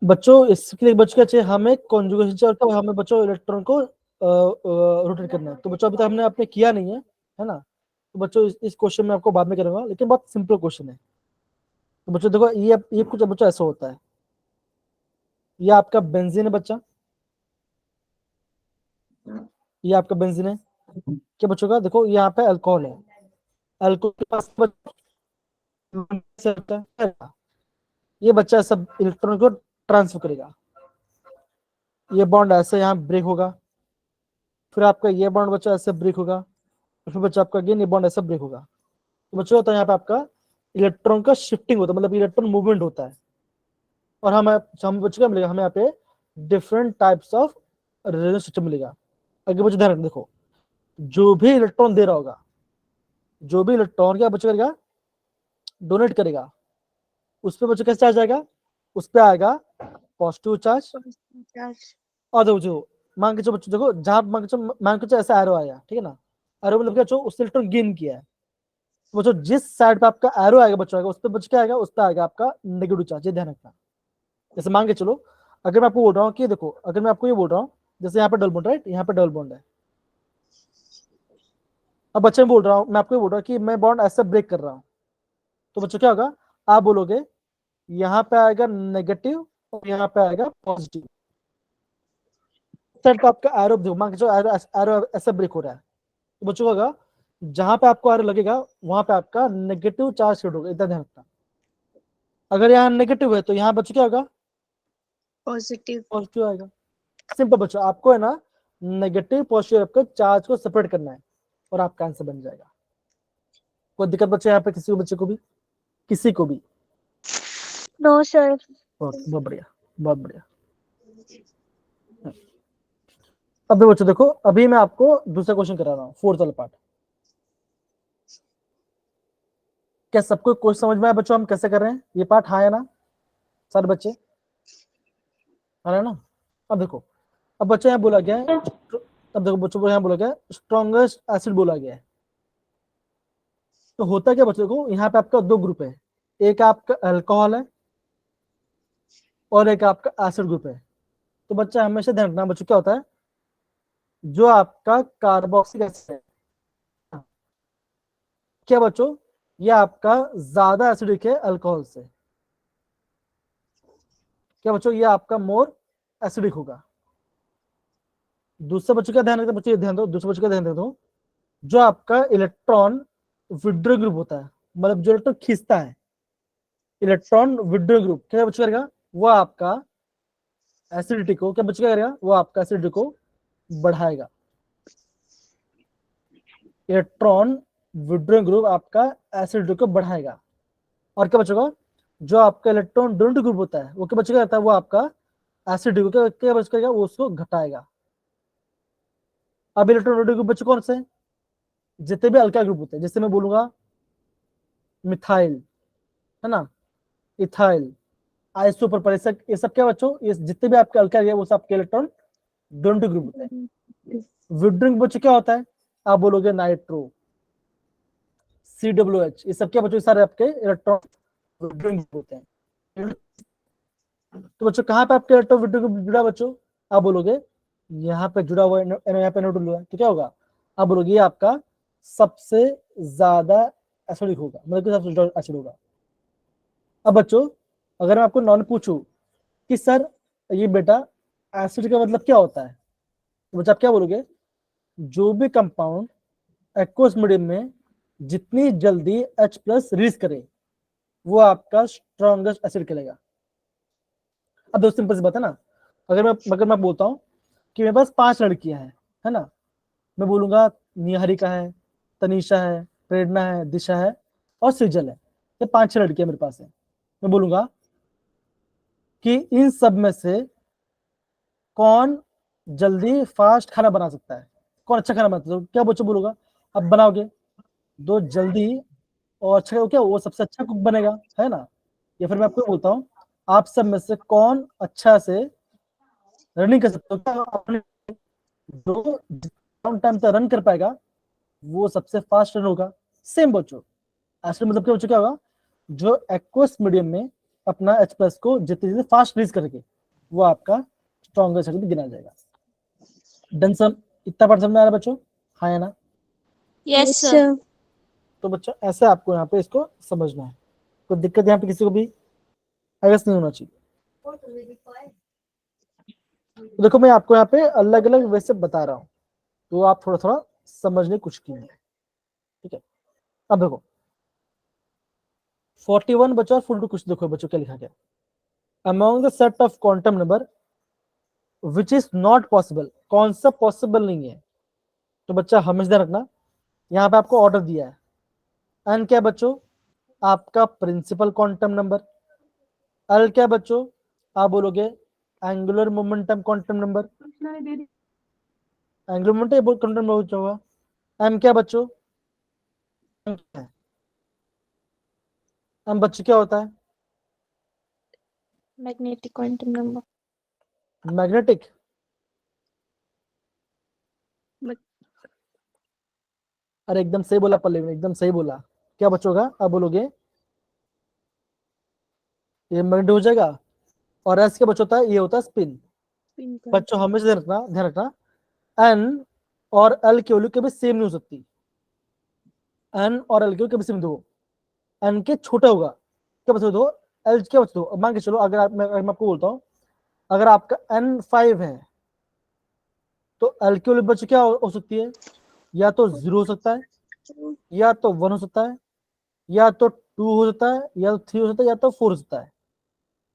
बच्चों, इसके लिए बच्चों क्या चाहिए, हमें कॉन्जुगेशन चाहिए, और हमें बच्चों इलेक्ट्रॉन को रोटेट करना है। तो बच्चों अभी तक हमने आपने किया नहीं है ना, तो बच्चों इस क्वेश्चन में आपको बाद में करूंगा, लेकिन बहुत सिंपल क्वेश्चन है। तो बच्चों देखो, ये कुछ बच्चों ऐसा होता है, ये आपका बेंजीन है बच्चा, ये आपका बेंजीन है। क्या बच्चों का देखो, यहाँ पे अल्कोहल है, अल्कोहल के पास ये बच्चा सब इलेक्ट्रॉन को ट्रांसफर करेगा, ये बॉन्ड ऐसे यहाँ ब्रेक होगा, फिर आपका ये बॉन्ड बच्चा ऐसे ब्रेक होगा, फिर बच्चा आपका अगेन ये बॉन्ड ऐसा ब्रेक होगा। तो बच्चों होता है यहाँ पे आपका इलेक्ट्रॉन का शिफ्टिंग होता है, मतलब इलेक्ट्रॉन मूवमेंट होता है। और हम बच्चों क्या मिलेगा, हमें यहाँ पे different types of resonance system मिलेगा। आगे बच्चों ध्यान रखना, देखो जो भी इलेक्ट्रॉन दे रहा होगा, जो भी इलेक्ट्रॉन क्या बच्चों करेगा, डोनेट करेगा, उस पर बच्चों कैसे चार्ज आएगा, उस पर आएगा पॉजिटिव चार्ज। और देखो मान के चलो बच्चों, देखो जहां मान के चलो ऐसा एरो आया, ठीक है ना, एरो मतलब क्या बच्चों, उससे इलेक्ट्रॉन गेन किया है। तो बच्चों जिस साइड पे आपका एरो आएगा बच्चों, आएगा उस पर बच्चों क्या आएगा, उस पर आएगा आपका नेगेटिव चार्ज, ये ध्यान रखना। जैसे मान के चलो, अगर मैं आपको बोल रहा हूँ कि देखो, अगर मैं आपको ये बोल रहा हूँ, जैसे यहाँ पे डबल बॉन्ड, राइट, यहाँ पे डबल बॉन्ड है। अब बच्चे में बोल रहा हूँ, मैं आपको ये बोल रहा हूँ कि मैं बॉन्ड ऐसा ब्रेक कर रहा हूँ, तो बच्चों क्या होगा, आप बोलोगे यहाँ पे आएगा नेगेटिव और यहाँ पे आएगा पॉजिटिव। साइड पे आपका एरो देखो, मान के चलो एरो ऐसा ब्रेक हो रहा है, तो बच्चों को होगा जहां पे आपको एरो लगेगा वहां पे आपका नेगेटिव चार्ज क्रिएट होगा, इतना ध्यान रखना। अगर यहाँ नेगेटिव है तो यहाँ बच्चों क्या होगा, Positive. पॉजिटिव आएगा। सिंपल बच्चों, आपको है ना नेगेटिव पॉजिटिव आपको चार्ज को सेपरेट करना है और आपका आंसर बन जाएगा। कोई दिक्कत बच्चे यहाँ पे किसी को, बच्चे को भी, किसी को भी? No, sir. बहुत बढ़िया बहुत बढ़िया। अब बच्चों देखो, अभी मैं आपको दूसरा क्वेश्चन करा रहा हूँ, फोर्थ वाला पार्ट। क्या सबको कुछ समझ में आया बच्चों, हम कैसे कर रहे हैं ये पार्ट? हाँ या ना सारे बच्चे, है ना? अब देखो, अब बच्चों यहाँ बोला गया है, अब देखो बच्चों को यहाँ बोला गया है स्ट्रॉन्गेस्ट एसिड बोला गया है। तो होता क्या बच्चों को, यहाँ पे आपका दो ग्रुप है, एक आपका अल्कोहल है और एक आपका एसिड ग्रुप है। तो बच्चा हमेशा ध्यान रखना बच्चों, क्या होता है, जो आपका कार्बोक्सिलिक एसिड है, क्या बच्चों, ये आपका ज्यादा एसिडिक है अल्कोहल से। क्या बच्चों, ये आपका मोर एसिडिक होगा। दूसरा बच्चों क्या ध्यान रखना, बच्चों ये ध्यान दो, दूसरे बच्चों का ध्यान दो, जो आपका इलेक्ट्रॉन विड्रो ग्रुप होता है, मतलब जो इलेक्ट्रॉन खींचता है, इलेक्ट्रॉन विड्रो ग्रुप क्या बच्चों करेगा, वो आपका एसिडिटी को, क्या बच्चों करेगा, वो आपका एसिडिटी को बढ़ाएगा। इलेक्ट्रॉन विड्रो ग्रुप आपका एसिडिटी को बढ़ाएगा। और क्या बचेगा, जो आपका इलेक्ट्रॉन डोनेटिव ग्रुप होता है, वो क्या बचेगा रहता है, वो आपका एसिडिटी को क्या बचेगा, वो उसको घटाएगा। अब इलेक्ट्रॉन डोनेटिव ग्रुप बचे कौन से, जितने भी अल्काइल ग्रुप होते हैं, जैसे मैं बोलूंगा मिथाइल, है ना, इथाइल, आइसोप्रोपाइल, ये सब क्या बच्चों, ये जितने भी आपके अल्काइल है वो सब आपके इलेक्ट्रॉन डोनेटिव ग्रुप होते हैं। विड्रिंग बच्चों क्या होता है, आप बोलोगे नाइट्रो, CWH, ये सब क्या बच्चों, सारे आपके इलेक्ट्रॉन विड्रिंग होते हैं। तो बच्चों कहाँ पे आपके इलेक्ट्रॉन विड्रिंग ग्रुप जुड़ा बच्चों, आप बोलोगे यहाँ पे जुड़ा हुआ है, यहाँ पे नोट हुआ है, तो क्या होगा, आप बोलोगे ये आपका सबसे ज्यादा एसिडिक होगा, मतलब कि सबसे ज्यादा एसिड होगा। अब बच्चों अगर मैं आपको नॉन पूछूं कि सर ये बेटा एसिड का मतलब क्या होता है, तो बच्चा आप क्या बोलोगे, जो भी कंपाउंड एक्वस मीडियम में जितनी जल्दी H+ रिलीज करे वो आपका स्ट्रॉन्गेस्ट एसिड कहलाएगा। अब दोस्तों सिंपल सी बात है ना, अगर मैं बोलता हूँ कि मेरे पास 5 लड़कियां हैं, है ना, मैं बोलूंगा निहारिका है, तनीषा है, प्रेरणा है, दिशा है और सृजल है। ये 5-6 लड़कियां मेरे पास है। मैं बोलूंगा कि इन सब में से कौन जल्दी फास्ट खाना बना सकता है, कौन अच्छा खाना बनाता है। तो क्या बच्चों बोलूंगा, अब बनाओगे दो जल्दी और अच्छा, क्या वो सबसे अच्छा कुक बनेगा, है ना। या फिर मैं आपको बोलता हूँ, आप सब में से कौन अच्छा से रनिंग कर सकते हो, क्या अपने जो टाइम तक रन कर पाएगा वो सबसे फास्ट रन होगा। सेम बच्चों, एक्चुअली मतलब क्या बच्चों क्या होगा, जो एक्वस मीडियम में अपना एच प्लस को जितनी जल्दी फास्ट रिलीज करके वो आपका स्ट्रॉन्गेस्ट शक्ति गिना जाएगा। डन सम, इतना पार्ट समझ में आ रहा है बच्चों, हाँ या ना। Yes, Yes, sir. sir. तो बच्चों ऐसे आपको यहाँ पे इसको समझना है, कोई दिक्कत यहाँ पे किसी को भी आयस नहीं होना चाहिए। तो देखो मैं आपको यहाँ पे अलग अलग वे से बता रहा हूँ, तो आप थोड़ा थोड़ा समझने की कोशिश कीजिए, ठीक है। अब देखो 41 बच्चों और फुल टू कुछ देखो बच्चों क्या लिखा गया, among the set of quantum number which is not possible, कौन सा पॉसिबल नहीं है। तो बच्चा हमेशा ध्यान रखना, यहाँ पे आपको ऑर्डर दिया है। एन क्या बच्चों, आपका प्रिंसिपल क्वांटम नंबर। एल क्या बच्चों, आप बोलोगे angular momentum quantum number, angular momentum quantum number होगा। एम क्या बच्चों, एम बच्चों क्या होता है, Magnetic quantum number. मैग्नेटिक। अरे एकदम सही बोला पल्लवी ने, एकदम सही बोला। क्या बच्चों का, अब बोलोगे ये मैग्नेट हो जाएगा। और एस क्या बच्चों होता है, ये होता है स्पिन। बच्चों हमेशा ध्यान रखना एन और एल की वैल्यू कभी सेम नहीं हो सकती। एन और एल की वैल्यू कभी सेम दो, एन के छोटा होगा क्या बच्चों दो, एल क्या बच्चों दो। मान के चलो अगर मैं आपको बोलता हूँ, अगर आपका एन 5 है तो एल की वैल्यू बच्चों क्या हो सकती है, या तो 0 हो सकता है, या तो 1 हो सकता है, या तो 2 हो सकता है, या तो 3 हो सकता है, या तो 4 हो सकता है।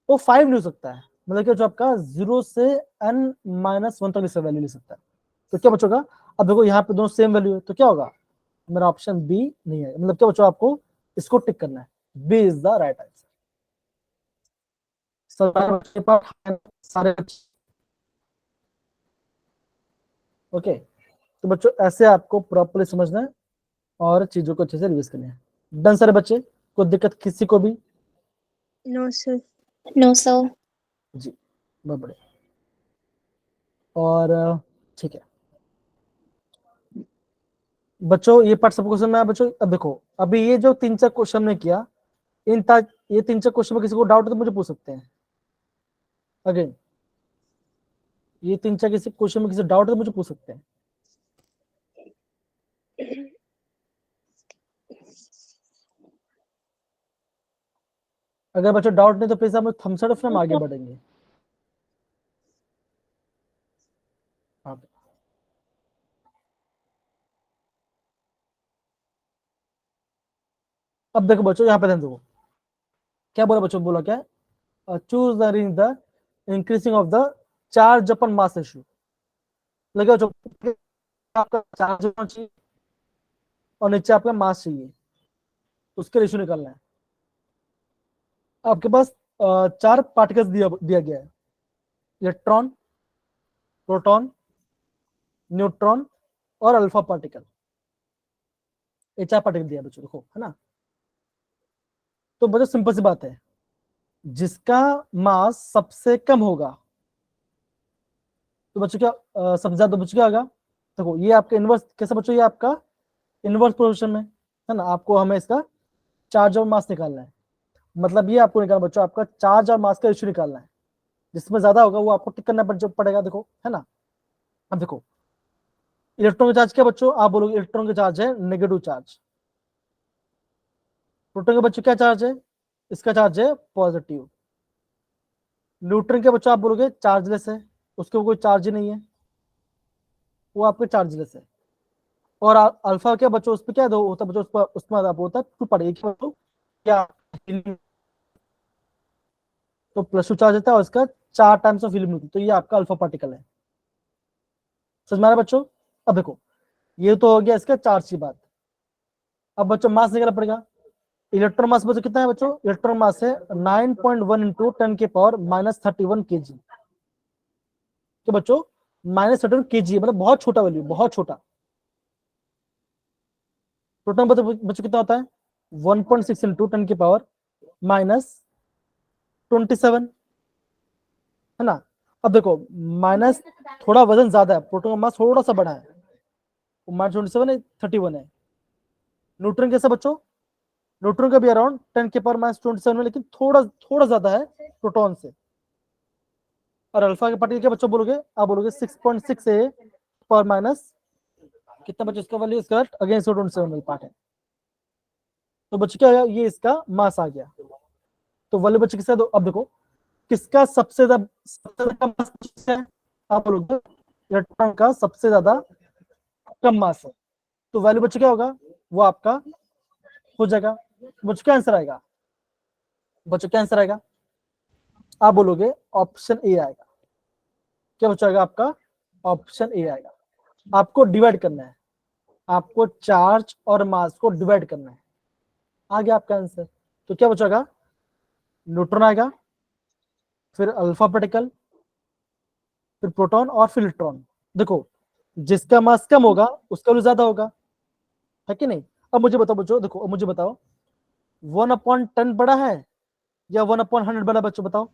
वो 5 नहीं हो सकता है, मतलब कि जो आपका 0 से n-1 तक इसका वैल्यू ले सकता है। तो क्या बचोगा, अब देखो यहाँ पे दोनों सेम वैल्यू है तो क्या होगा, मेरा ऑप्शन बी नहीं है। मतलब क्या बच्चों, आपको इसको टिक करना है, B is the right answer. सारे ओके। तो बच्चों ऐसे आपको प्रॉपर्ली समझना है और चीजों को अच्छे से रिवीज करना है। डन सारे बच्चे, कोई दिक्कत किसी को भी। No, sir. No, sir. जी बहुत बढ़िया। और ठीक है बच्चों, ये पार्ट सबको समझ में आया बच्चों। अब देखो अभी ये जो 3-4 क्वेश्चन ने किया, ये 3-4 क्वेश्चन में किसी को डाउट है तो मुझे पूछ सकते हैं। अगेन ये 3-4 किसी क्वेश्चन में किसी डाउट है तो मुझे पूछ सकते हैं। अगर बच्चों डाउट नहीं तो प्लीज हम थम्स अप, हम आगे बढ़ेंगे। हाँ। अब देखो बच्चों यहाँ पे ध्यान दो, क्या बोला बच्चों, बोला क्या, choose the reason the increasing of the charge upon mass ratio. लगे बच्चों, आपका चार्ज होना चाहिए और नीचे आपका मास चाहिए, उसके रेशियो निकालना है। आपके पास 4 पार्टिकल्स दिया गया है, इलेक्ट्रॉन, प्रोटॉन, न्यूट्रॉन और अल्फा पार्टिकल। ये 4 पार्टिकल दिया बच्चों, देखो है ना। तो बच्चों सिंपल सी बात है, जिसका मास सबसे कम होगा तो बच्चों क्या सबसे ज्यादा बच्चों क्या होगा। देखो ये आपका इनवर्स कैसे बच्चों, ये आपका इनवर्स प्रोपोर्शन में है ना। आपको हमें इसका चार्ज और मास निकालना है, मतलब ये आपको निकालना बच्चों, आपका चार्ज और मास का रेशियो निकालना है। जिसमें ज्यादा होगा वो आपको टिक करना पड़ेगा, देखो है ना। अब देखो इलेक्ट्रॉन का चार्ज क्या बच्चों, आप बोलोगे इलेक्ट्रॉन का चार्ज है नेगेटिव चार्ज। प्रोटॉन का बच्चों क्या चार्ज है, इसका चार्ज है पॉजिटिव। न्यूट्रॉन के बच्चों आप बोलोगे चार्जलेस है, उसके कोई चार्ज ही नहीं है, वो आपके चार्जलेस है। और अल्फा क्या बच्चों, उस पर क्या दो होता है बच्चों, उसमें आप होता है टू पड़े क्या, तो +2 चार्ज होता है और इसका 4 टाइम्स ऑफ हीलियम, तो ये आपका अल्फा पार्टिकल है। समझ में आ रहा है बच्चों। अब देखो ये तो हो गया इसका चार्ज की बात। अब बच्चों मास निकालना पड़ेगा। इलेक्ट्रॉन मास बच्चों कितना है बच्चों? इलेक्ट्रॉन मास है 9.1 इंटू 10 के पावर -31 kg। तो बच्चों -31 kg मतलब बहुत छोटा वैल्यू, बहुत छोटा। प्रोटॉन बच्चों कितना होता है? 1.6 इंटू 10 के पावर -27, है ना। अब देखो माइनस थोड़ा वजन ज्यादा है, प्रोटॉन का मास थोड़ा सा बड़ा है, -27 है, 31 है। न्यूट्रॉन कैसा बच्चों? न्यूट्रॉन का भी अराउंड 10 के पावर -27 है, लेकिन थोड़ा थोड़ा ज्यादा है प्रोटॉन से। और अल्फा के पार्टिकल क्या बच्चों बोलोगे? आप बोलोगे 6.6 ए पर माइनस कितना बच्चों इसका वैल्यू? इसका अगेन 27 पार्ट है। तो बच्चों क्या है? ये इसका मास आ गया। तो वैल्यू बच्चों किसका? अब देखो किसका सबसे ज्यादा मास है? आप बोलोगे इलेक्ट्रॉन का सबसे ज्यादा कम मास है। तो वैल्यू बच्चों क्या होगा? वो आपका हो जाएगा। बच्चों क्या आंसर आएगा? बच्चों क्या आंसर आएगा? आप बोलोगे ऑप्शन ए आएगा। क्या बच्चों आएगा आपका? ऑप्शन ए आएगा। आपको डिवाइड करना है, आपको चार्ज और मास को डिवाइड करना है। आ गया आपका आंसर। तो क्या बचेगा? न्यूट्रॉन आएगा, फिर अल्फा पार्टिकल, फिर प्रोटॉन और फिर इलेक्ट्रॉन। देखो जिसका मास कम होगा उसका वैल्यू ज्यादा होगा, है कि नहीं। अब मुझे बताओ बच्चों, देखो अब मुझे बताओ 1/10 बड़ा है या 1/100 बड़ा? बच्चों बताओ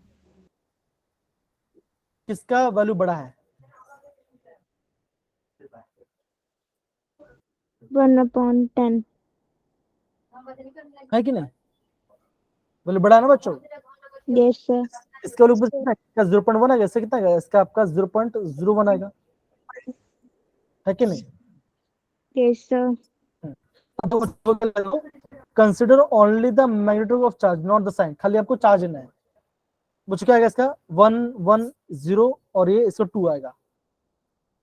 किसका वैल्यू बड़ा है? 1/10। है कि नहीं? वैल्यू बड़ा है ना बच्चों। Yes sir. इसका वैल्यू कितना है? इसका 0.1 आएगा, इससे कितना आएगा? इसका आपका 0.01 आएगा, है कि नहीं। Yes sir. Consider only the magnitude of charge not the sign. खाली आपको चार्ज लेना है। बच्चों क्या आएगा? इसका 1 1 0 और ये इसका 2 आएगा।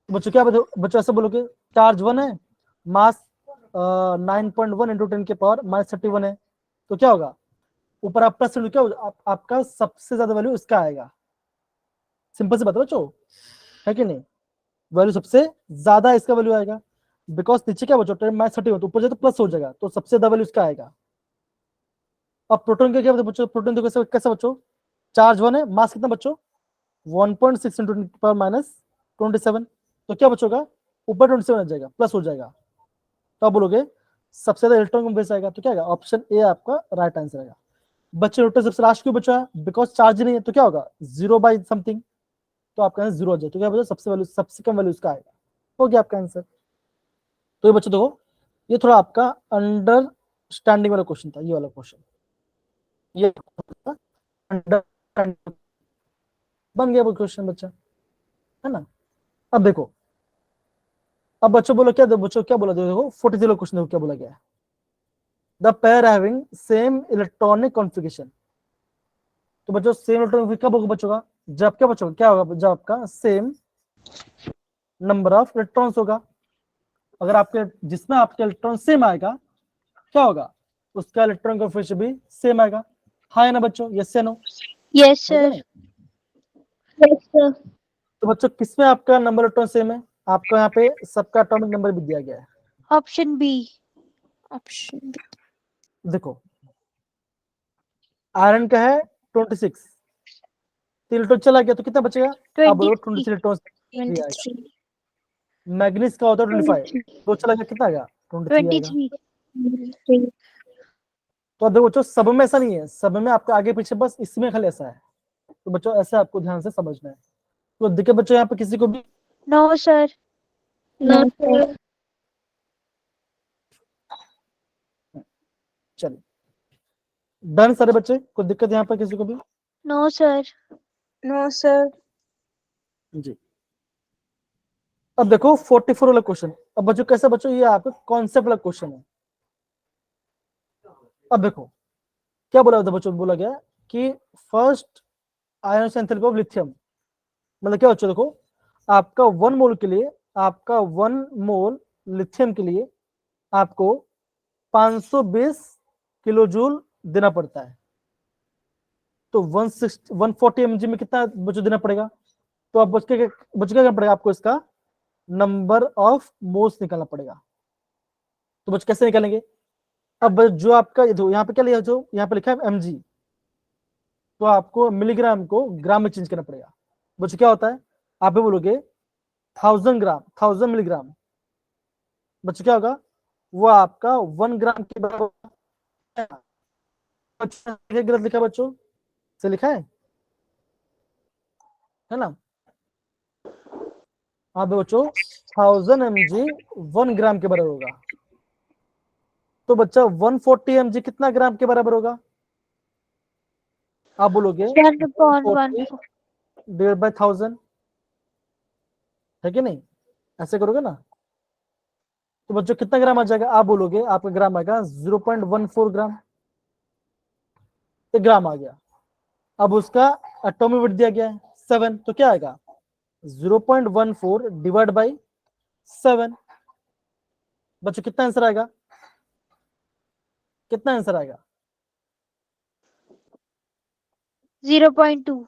तो बच्चों क्या बच्चों ऐसे बोलोगे चार्ज 1 है, मास 9.1 इंटू 10 के पावर -31 है। तो क्या होगा? ऊपर आप प्लस क्या होगा? आपका सबसे ज्यादा वैल्यू इसका आएगा। सिंपल से बताओ बच्चों, है कि नहीं। वैल्यू सबसे ज्यादा इसका वैल्यू आएगा, बिकॉज नीचे क्या बच्चों -31 तो ऊपर जाए तो प्लस हो जाएगा, तो सबसे ज्यादा वैल्यू इसका आएगा। अब प्रोटॉन का क्या बच्चों? प्रोटॉन देखो कैसे बच्चों? चार्ज 1 है, मास कितना बच्चों? 1.6 इंटू 10 पावर -27। तो क्या बचोगा? ऊपर 27 आ जाएगा, प्लस हो जाएगा। तो आप बोलोगे सबसे ज्यादा इलेक्ट्रॉन बेस आएगा। तो क्या आएगा? ऑप्शन ए आपका राइट आंसर आएगा। बच्चे न्यूट्रॉन सबसे लास्ट क्यों बचा है? बिकॉज चार्ज नहीं है। तो क्या होगा? 0/समथिंग, तो आपका आंसर 0 आ जाए। तो क्या बचा? सबसे कम वैल्यू इसका आएगा। हो गया आपका आंसर। तो ये बच्चों देखो ये थोड़ा आपका अंडरस्टैंडिंग वाला क्वेश्चन था, ये वाला क्वेश्चन, ये अंडरस्टैंडिंग बन गया वो क्वेश्चन बच्चा, है ना। अब देखो, अब बच्चों बोलो क्या? बच्चों क्या बोला? देखो 40 क्वेश्चन देखो क्या बोला गया है। The pair having same electronic configuration. तो बच्चों सेम इलेक्ट्रॉनिक कब होगा बच्चों का? जब क्या बच्चों क्या होगा? जब आपका सेम नंबर ऑफ इलेक्ट्रॉन्स होगा। अगर आपके जिसमें आपके इलेक्ट्रॉन सेम आएगा, क्या होगा? उसका इलेक्ट्रॉन कॉन्फ़िगरेशन भी सेम आएगा। हाँ ना बच्चों, यस या नो? यस है क्या सर। नहीं? Yes sir. तो बच्चों किसमें आपका नंबर इलेक्ट्रॉन सेम है? आपको यहाँ पे सबका एटॉमिक नंबर भी दिया गया है। Option B. Option B. देखो आयरन का है 26, 3 इलेक्ट्रॉन चला गया तो कितना बचेगा? आप बोलो 26 इलेक्ट्रॉन आएगा। 23। मैग्नीज का होता है 25, 2 चला गया कितना आएगा? 23 आएगा। 23। तो अब देखो बच्चों सब में ऐसा नहीं है, सब में आपका आगे पीछे बस इसमें खाली ऐसा है। तो बच्चों ऐसे आपको ध्यान से समझना है। तो दिक्कत बच्चों यहाँ पे किसी को भी? No sir. No sir. चलिए डन सारे बच्चे, कोई दिक्कत यहाँ पर किसी को भी? No sir. No sir. जी। अब देखो 44 वाला क्वेश्चन। अब बच्चों कैसे बच्चों? ये आपका कॉन्सेप्ट वाला क्वेश्चन है। अब देखो क्या बोला था बच्चों? बोला गया कि first ion enthalpy of lithium, मतलब क्या बच्चों? देखो आपका 1 मोल के लिए, आपका 1 मोल लिथियम के लिए आपको 520 किलो जूल देना पड़ता है। तो 140 mg में कितना बच्चों देना पड़ेगा? तो आप बच्चे क्या करना पड़ेगा आपको? इसका नंबर ऑफ मोल्स निकालना पड़ेगा। तो बच्चों कैसे निकालेंगे? अब जो आपका यहाँ पे क्या लिया, जो यहाँ पे लिखा है mg, तो आपको मिलीग्राम को ग्राम में चेंज करना पड़ेगा। बच्चों क्या होता है, आप भी बोलोगे 1000 ग्राम, 1000 मिलीग्राम, बच्चों क्या होगा, वो आपका 1 ग्राम के बराबर होगा। गलत लिखा बच्चों, से लिखा है ना? हाँ बच्चों 1000 mg 1 ग्राम के बराबर होगा। तो बच्चा 140 mg कितना ग्राम के बराबर होगा? आप बोलोगे 1/1 डिवाइड बाय 1000, है कि नहीं? ऐसे करोगे ना, तो बच्चों कितना ग्राम आ जाएगा? आप बोलोगे आपका ग्राम आएगा 0.14 ग्राम, एक ग्राम आ गया। अब उसका एटॉमिक वेट दिया गया है 7, तो क्या आएगा 0.14 डिवाइड बाई 7। बच्चों कितना आंसर आएगा? कितना आंसर आएगा? 0.2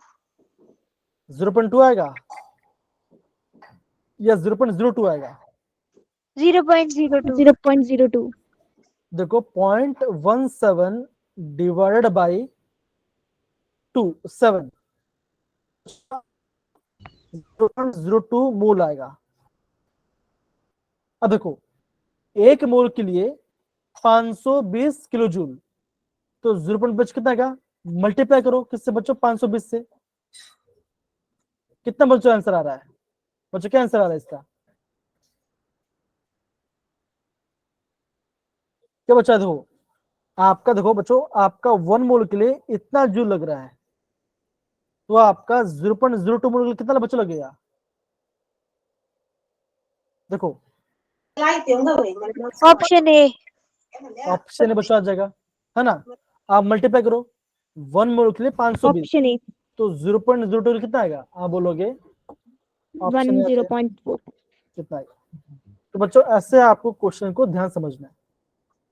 0.2 आएगा या 0.02 आएगा? 0.02 0.02 देखो 0.17 डिवाइडेड बाई 2 7, 0.02 मोल आएगा। अब देखो एक मोल के लिए 520 किलो जूल, तो 0.5 कितना आएगा? मल्टीप्लाई करो किससे बच्चों? 520 से। कितना बच्चों आंसर आ रहा है? बच्चों क्या आंसर आ रहा है इसका? क्या बच्चा, देखो आपका, देखो बच्चों आपका 1 मोल के लिए इतना जूल लग रहा है, तो आपका 0.02 मोल के लिए कितना बच्चों लगेगा? देखो ऑप्शन ए ऑप्शन ए बच्चों आ जाएगा, है ना? आप मल्टीप्लाई करो 1 मोल के लिए 520, ऑप्शन ए तो 0.02 कितना आएगा? आप बोलोगे ऑप्शन ए 10.4 कितना आएगा? तो बच्चों ऐसे आपको क्वेश्चन को ध्यान समझना है,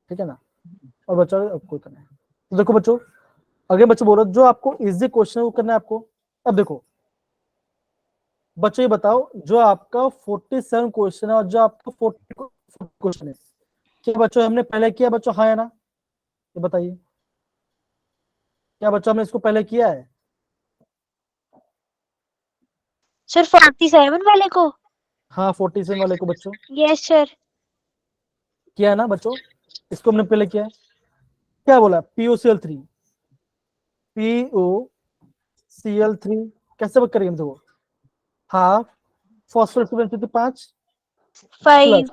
ठीक है ना? और बच्चों आपको करना है। तो देखो बच्चों, अगर बच्चों बोलो जो आपको इजी क्वेश्चन है वो करना है आपको। अब देखो बच्चों ये बताओ, जो आपका 47 क्वेश्चन है और जो आपका 40 क्वेश्चन है, क्या बच्चों हमने पहले किया बच्चों, हाँ या ना? ये बताइए, क्या बच्चों हमने इसको पहले किया है? सर 47 वाले को। हाँ 47 वाले को बच्चों यस सर। किया है ना बच्चों? इसको हमने पहले किया है। क्या बोला? POCl3, POCl3 कैसे करेंगे हम? देखो हाफ फॉस्फोरेट 5 प्लस 5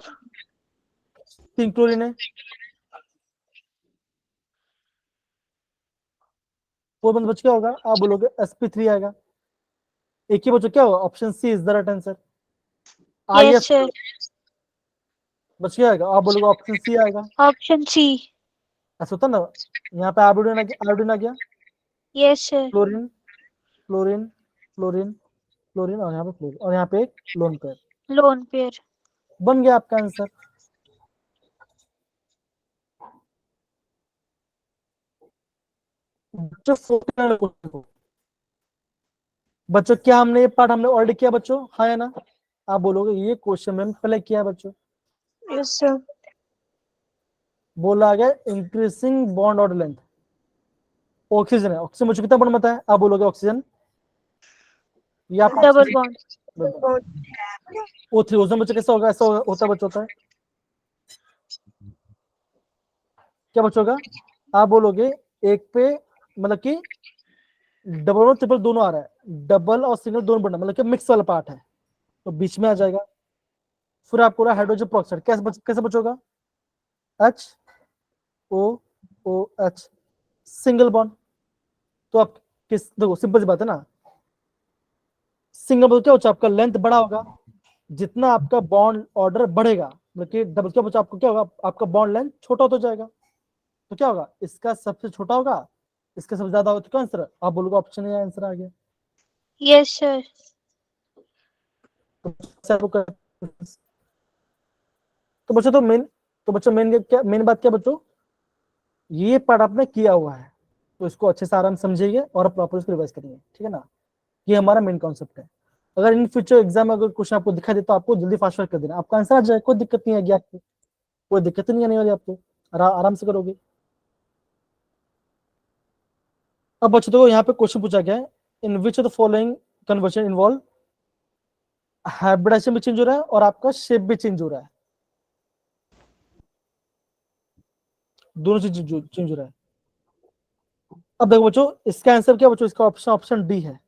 3 क्लोरीन है, 4 बंद बच क्या होगा? आप बोलोगे sp3 आएगा। एक ही बच्चों क्या होगा? Option C is the right answer. Yes IF sir. बच क्या आएगा? आप बोलोगे ऑप्शन सी आएगा। Option C. ऐसा होता ना, यहाँ पे आयोडीन आ गया, yes sir. Chlorine chlorine chlorine chlorine, और यहाँ पे क्लोरीन, और यहाँ पे एक लोन पेयर, लोन पेयर। बन गया आपका आंसर। बच्चों बच्चों क्या हमने ये पार्ट हमने ऑलरेडी किया बच्चों, हाँ या ना? आप बोलोगे ये क्वेश्चन में पहले किया बच्चों। यस सर बोला गया increasing bond order length, oxygen है। ऑक्सीजन मुझे कितना बॉन्ड बताया? आप बोलोगे ऑक्सीजन या आप डबल बॉन्ड। O3 ओजोन बच्चों कैसा होगा? ऐसा होता बच्चों होता है क्या बच्चों का? आप बोलोगे एक पे मतलब कि डबल और ट्रिपल दोनों आ रहा है, डबल और सिंगल दोनों बनना, मतलब कि मिक्स वाला पार्ट है, तो बीच में आ जाएगा। फिर आपको रहा हाइड्रोजन पेरोक्साइड, कैसे बचोगा? HOOH single bond. तो आप किस, देखो सिंपल सी बात है ना, सिंगल बॉन्ड क्या होता है? आपका लेंथ बड़ा होगा, जितना आपका बॉन्ड ऑर्डर बढ़ेगा, मतलब कि डबल क्या बचा, आपको क्या होगा? आपका बॉन्ड लेंथ छोटा होता जाएगा। तो क्या होगा? इसका सबसे छोटा होगा, इसका सबसे ज्यादा होगा, तो क्या आंसर? आप बोलोगे ऑप्शन ए आंसर आ गया। Yes sir. तो बच्चों मेन बात क्या बच्चों? ये पार्ट आपने किया हुआ है, तो इसको अच्छे से आराम समझिए और प्रॉपर इसको रिवाइज करिए, ठीक है ना? ये हमारा मेन कॉन्सेप्ट है। अगर इन फ्यूचर एग्जाम में अगर क्वेश्चन आपको दिखा दे तो आपको जल्दी फास्ट कर देना, आपका आंसर आ जाए, कोई दिक्कत नहीं आएगी आपको, कोई दिक्कत नहीं आने वाली आपको, आराम से करोगे। अब बच्चों देखो यहाँ पे क्वेश्चन पूछा गया है, in which of the following conversion involve, hybridisation भी चेंज हो रहा है और आपका शेप भी चेंज हो रहा है, दोनों चीज चेंज हो रहा है। अब देखो बच्चों इसका आंसर क्या बच्चों, इसका ऑप्शन डी है।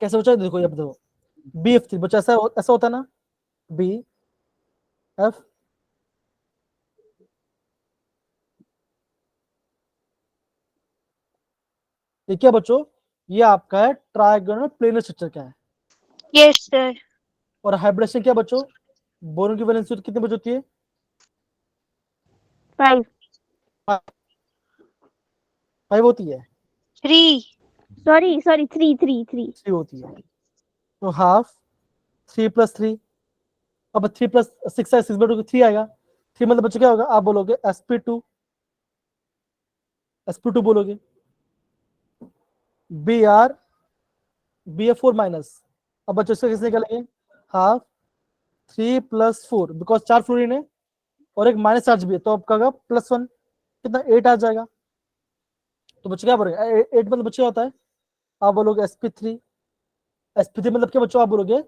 कैसे बच्चों, देखो अब देखो BF3 बच्चों, ऐसा ऐसा होता है ना, BF, ये क्या बच्चों, ये आपका है ट्रायगोनल प्लेनर स्ट्रक्चर का है। Yes, sir. और हाइब्रिडेशन क्या बच्चों, बोरोन की वैलेंसी कितनी बच होती है, 5. 5 होती है, 3. Sorry, 3. 3 होती है, तो हाफ 3 + 3, अब 3 + 6 है, 6/3 आएगा, 3 मतलब बच्चों क्या होगा, आप बोलोगे sp2 बोलोगे, BF4 माइनस, अब बच्चों इसका किसने निकालेंगे, हाफ 3 + 4, बिकॉज 4 फ्लोरीन है और एक माइनस चार्ज भी है, तो आपका +1 कितना 8 आ जाएगा। तो बच्चों क्या बोलेंगे 8 मतलब बच्चे होता है, आप बोलोगे sp3 मतलब क्या बच्चों, आप बोलोगे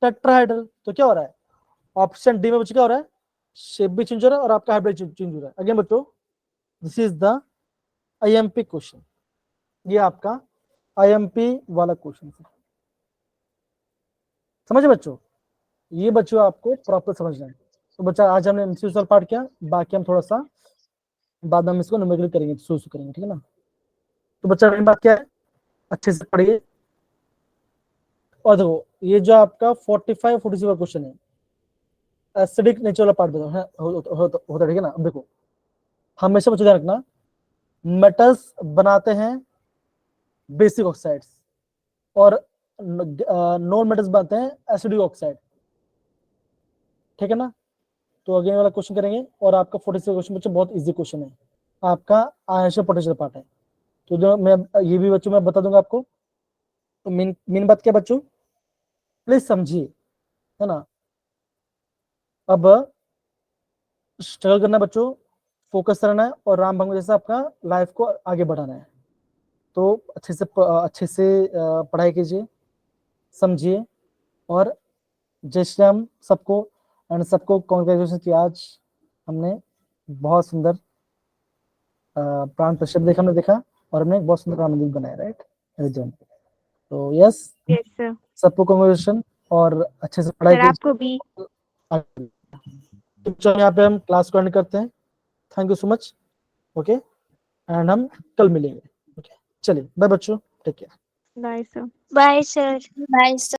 टेट्राहाइड्रल। तो क्या हो रहा है, ऑप्शन डी में बच्चों क्या हो रहा है, शेप भी चेंज हो रहा है और आपका हाइब्रिड चेंज हो रहा है। अगेन बच्चों this is the IMP question, ये आपका IMP वाला क्वेश्चन है, समझे बच्चों, ये बच्चों आपको प्रॉपर समझना है। तो बच्चा आज हमने MCQ सॉल्व पार्ट किया, बाकी हम थोड़ा सा बाद में हम इसको न्यूमेरिकल करेंगे, सोच करेंगे, ठीक है ना। तो बच्चा मेन बात क्या है, अच्छे से पढ़िए। और देखो ये जो आपका 45 46 का क्वेश्चन है, एसिडिक नेचर वाला पार्ट बताओ है, होता ठीक है ना। अब देखो हमेशा बच्चे ध्यान रखना, मेटल्स बनाते हैं बेसिक ऑक्साइड्स और नॉन मेटल्स बनाते हैं एसिडिक ऑक्साइड, ठीक है ना। तो अगेन वाला क्वेश्चन करेंगे, और आपका 46 क्वेश्चन बच्चों बहुत इजी क्वेश्चन है, आपका आयनिक पोटेंशियल पार्ट है। तो जो मैं ये भी बच्चों मैं बता दूंगा आपको। तो मेन बात क्या बच्चों, प्लीज समझिए, है ना। अब स्ट्रगल करना बच्चों, फोकस करना है और राम भंग जैसा आपका लाइफ को आगे बढ़ाना है। तो अच्छे से पढ़ाई कीजिए, समझिए, और जय श्री राम सबको, एंड सबको कॉन्ग्रेचुलेशन कि आज हमने बहुत सुंदर प्राण प्रतिष्ठा देखा, हमने देखा, और हमने एक बहुत सुंदर राम मंदिर बनाया, राइट एग्जाम। तो यस Yes, sir. सबको कॉन्ग्रेचुलेशन, और अच्छे से पढ़ाई Sir, कीजिए। आपको भी. तो चलो यहाँ पे हम क्लास को एंड करते हैं, thank you so much, okay, and हम कल मिलेंगे, ओके चलिए बाय बच्चों, take care. Bye, sir. Bye, sir. Bye, sir.